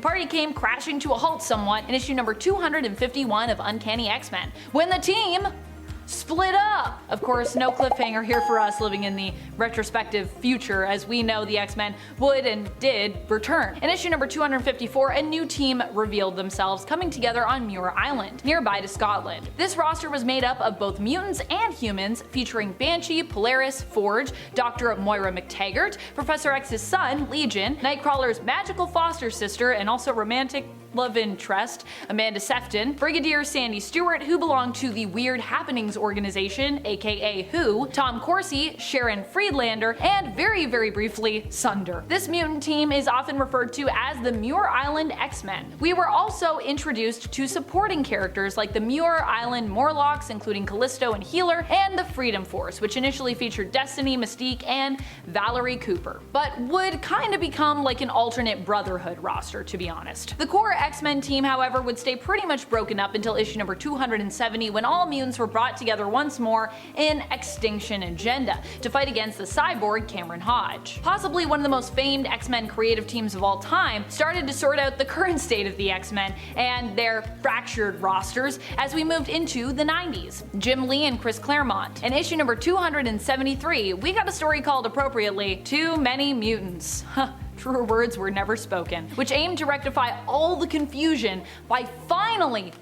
party came crashing to a halt somewhat in issue number 251 of Uncanny X-Men, when the team split up! Of course, no cliffhanger here for us living in the retrospective future, as we know the X-Men would and did return. In issue number 254, a new team revealed themselves, coming together on Muir Island, nearby to Scotland. This roster was made up of both mutants and humans, featuring Banshee, Polaris, Forge, Dr. Moira McTaggart, Professor X's son, Legion, Nightcrawler's magical foster sister and also romantic love interest, Amanda Sefton, Brigadier Sandy Stewart, who belonged to the Weird Happenings organization, aka WHO, Tom Corsi, Sharon Friedlander, and very briefly, Sunder. This mutant team is often referred to as the Muir Island X-Men. We were also introduced to supporting characters like the Muir Island Morlocks, including Callisto and Healer, and the Freedom Force, which initially featured Destiny, Mystique, and Valerie Cooper, but would kind of become like an alternate Brotherhood roster, to be honest. The core X-Men team, however, would stay pretty much broken up until issue number 270, when all mutants were brought together once more in Extinction Agenda to fight against the cyborg Cameron Hodge. Possibly one of the most famed X-Men creative teams of all time, started to sort out the current state of the X-Men and their fractured rosters as we moved into the 90s. Jim Lee and Chris Claremont. In issue number 273, we got a story called appropriately, Too Many Mutants. Truer words were never spoken, which aimed to rectify all the confusion by finally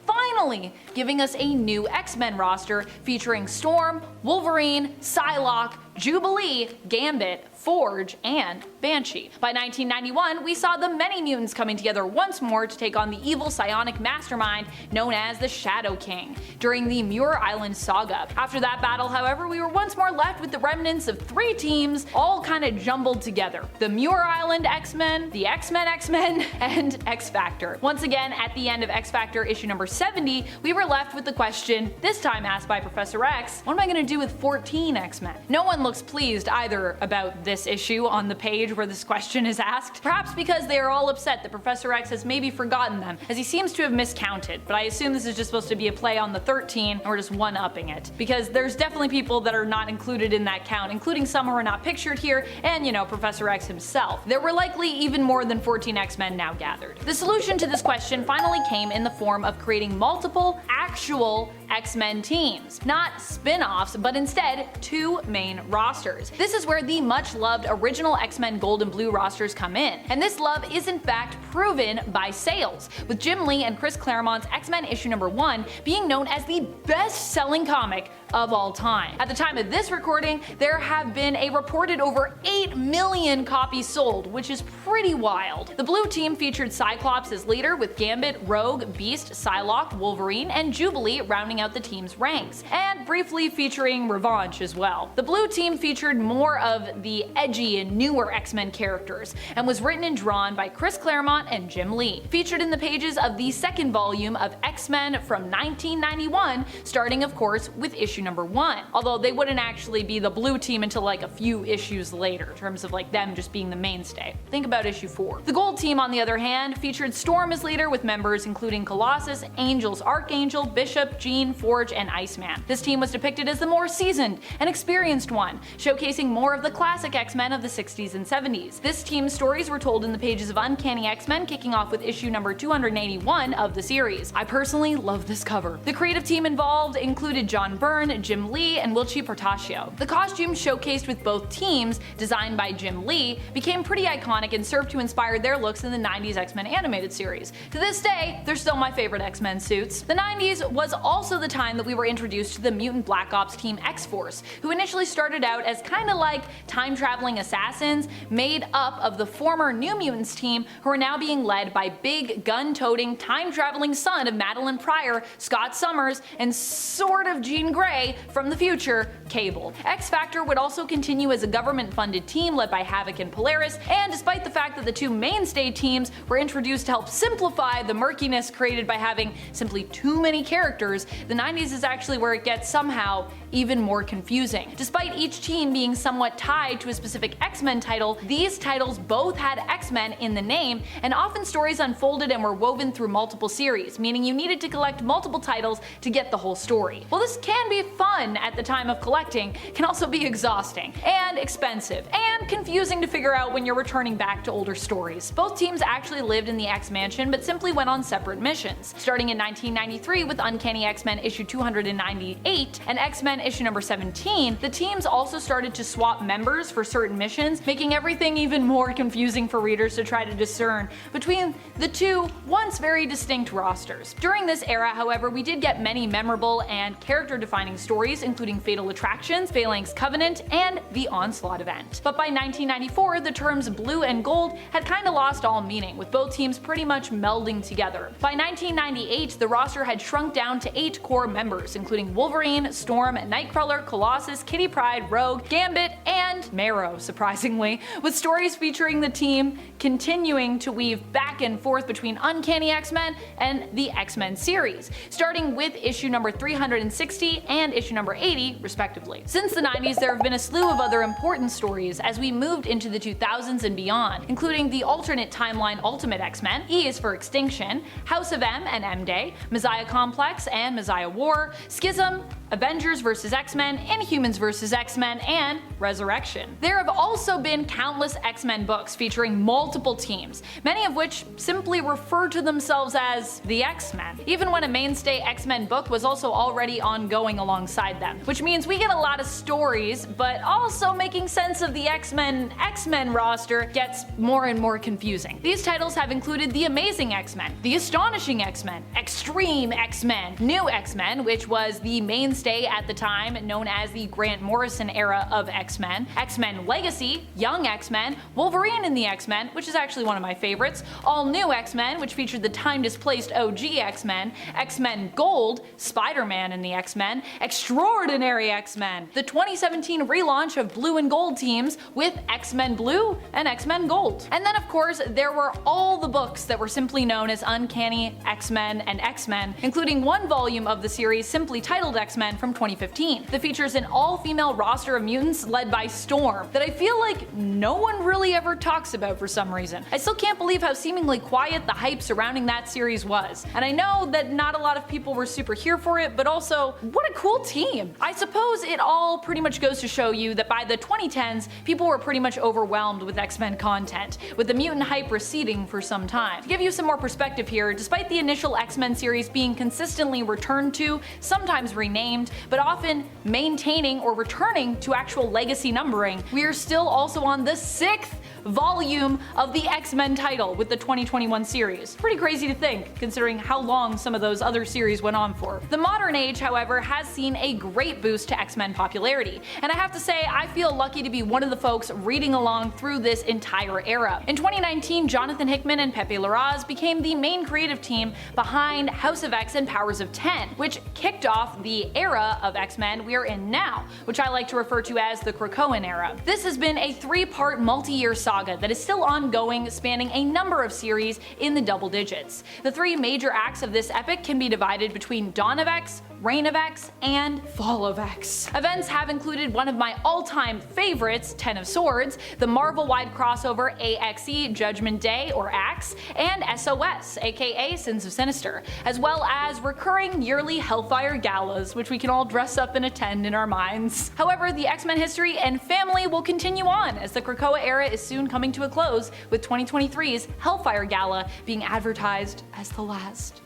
giving us a new X-Men roster featuring Storm, Wolverine, Psylocke, Jubilee, Gambit, Forge, and Banshee. By 1991, we saw the many mutants coming together once more to take on the evil psionic mastermind known as the Shadow King during the Muir Island saga. After that battle, however, we were once more left with the remnants of 3 teams all kind of jumbled together. The Muir Island X-Men, the X-Men X-Men, and X-Factor. Once again, at the end of X-Factor issue number 70, we were left with the question, this time asked by Professor X, what am I going to do with 14 X-Men? No one looks pleased either about this issue on the page where this question is asked, perhaps because they are all upset that Professor X has maybe forgotten them, as he seems to have miscounted, but I assume this is just supposed to be a play on the 13 and we're just one-upping it, because there's definitely people that are not included in that count, including some who are not pictured here, and Professor X himself. There were likely even more than 14 X-Men now gathered. The solution to this question finally came in the form of creating multiple actual X-Men teams. Not spin-offs, but instead 2 main rosters. This is where the much-loved original X-Men Gold and Blue rosters come in, and this love is in fact proven by sales, with Jim Lee and Chris Claremont's X-Men issue number 1 being known as the best-selling comic of all time. At the time of this recording, there have been a reported over 8 million copies sold, which is pretty wild. The blue team featured Cyclops as leader, with Gambit, Rogue, Beast, Psylocke, Wolverine, and Jubilee rounding out the team's ranks, and briefly featuring Revanche as well. The blue team featured more of the edgy and newer X-Men characters, and was written and drawn by Chris Claremont and Jim Lee. Featured in the pages of the second volume of X-Men from 1991, starting of course with issue number 1, although they wouldn't actually be the blue team until like a few issues later, in terms of like them just being the mainstay. Think about issue 4. The gold team, on the other hand, featured Storm as leader, with members including Colossus, Angel's Archangel, Bishop, Jean, Forge, and Iceman. This team was depicted as the more seasoned and experienced one, showcasing more of the classic X-Men of the 60s and 70s. This team's stories were told in the pages of Uncanny X-Men, kicking off with issue number 281 of the series. I personally love this cover. The creative team involved included John Byrne, Jim Lee, and Wilchi Portacio. The costumes showcased with both teams, designed by Jim Lee, became pretty iconic and served to inspire their looks in the 90s X-Men animated series. To this day, they're still my favorite X-Men suits. The 90s was also the time that we were introduced to the mutant Black Ops team X-Force, who initially started out as kinda like time-traveling assassins made up of the former New Mutants team, who are now being led by big, gun-toting, time-traveling son of Madeline Pryor, Scott Summers, and sort of Jean Grey from the future, Cable. X-Factor would also continue as a government-funded team led by Havoc and Polaris, and despite the fact that the 2 mainstay teams were introduced to help simplify the murkiness created by having simply too many characters, the 90s is actually where it gets somehow even more confusing. Despite each team being somewhat tied to a specific X-Men title, these titles both had X-Men in the name, and often stories unfolded and were woven through multiple series, meaning you needed to collect multiple titles to get the whole story. While this can be fun at the time of collecting, it can also be exhausting, and expensive, and confusing to figure out when you're returning back to older stories. Both teams actually lived in the X-Mansion, but simply went on separate missions, starting in 1993 with Uncanny X-Men issue 298 and X-Men X-Men issue number 17, the teams also started to swap members for certain missions, making everything even more confusing for readers to try to discern between the two once very distinct rosters. During this era, however, we did get many memorable and character-defining stories, including Fatal Attractions, Phalanx Covenant, and the Onslaught event. But by 1994, the terms blue and gold had kinda lost all meaning, with both teams pretty much melding together. By 1998, the roster had shrunk down to 8 core members, including Wolverine, Storm, Nightcrawler, Colossus, Kitty Pryde, Rogue, Gambit, and Marrow, surprisingly, with stories featuring the team continuing to weave back and forth between Uncanny X-Men and the X-Men series, starting with issue number 360 and issue number 80, respectively. Since the 90s, there have been a slew of other important stories as we moved into the 2000s and beyond, including the alternate timeline Ultimate X-Men, E is for Extinction, House of M and M-Day, Messiah Complex and Messiah War, Schism, Avengers vs. X-Men, Inhumans vs. X-Men, and Resurrection. There have also been countless X-Men books featuring multiple teams, many of which simply refer to themselves as the X-Men, even when a mainstay X-Men book was also already ongoing alongside them, which means we get a lot of stories, but also making sense of the X-Men roster gets more and more confusing. These titles have included The Amazing X-Men, The Astonishing X-Men, Extreme X-Men, New X-Men, which was the mainstay at the time known as the Grant Morrison era of X-Men, X-Men Legacy, Young X-Men, Wolverine in the X-Men, which is actually one of my favorites, All New X-Men, which featured the time-displaced OG X-Men, X-Men Gold, Spider-Man in the X-Men, Extraordinary X-Men, the 2017 relaunch of Blue and Gold teams with X-Men Blue and X-Men Gold. And then of course there were all the books that were simply known as Uncanny X-Men and X-Men, including one volume of the series simply titled X-Men from 2015 that features an all-female roster of mutants led by Storm that I feel like no one really ever talks about for some reason. I still can't believe how seemingly quiet the hype surrounding that series was, and I know that not a lot of people were super here for it, but also, what a cool team! I suppose it all pretty much goes to show you that by the 2010s, people were pretty much overwhelmed with X-Men content, with the mutant hype receding for some time. To give you some more perspective here, despite the initial X-Men series being consistently returned to, sometimes renamed, but often maintaining or returning to actual legacy numbering, we are still also on the 6th volume of the X-Men title with the 2021 series. Pretty crazy to think, considering how long some of those other series went on for. The modern age, however, has seen a great boost to X-Men popularity, and I have to say I feel lucky to be one of the folks reading along through this entire era. In 2019, Jonathan Hickman and Pepe Larraz became the main creative team behind House of X and Powers of 10, which kicked off the era of X-Men we are in now, which I like to refer to as the Krakoan era. This has been a 3-part multi-year saga that is still ongoing, spanning a number of series in the double digits. The 3 major acts of this epic can be divided between Dawn of X, Reign of X, and Fall of X. Events have included one of my all-time favorites, Ten of Swords, the Marvel-wide crossover AXE Judgment Day or Axe, and SOS, aka Sins of Sinister, as well as recurring yearly Hellfire galas, which we can all dress up and attend in our minds. However, the X-Men history and family will continue on as the Krakoa era is soon coming to a close, with 2023's Hellfire Gala being advertised as the last.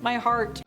My heart.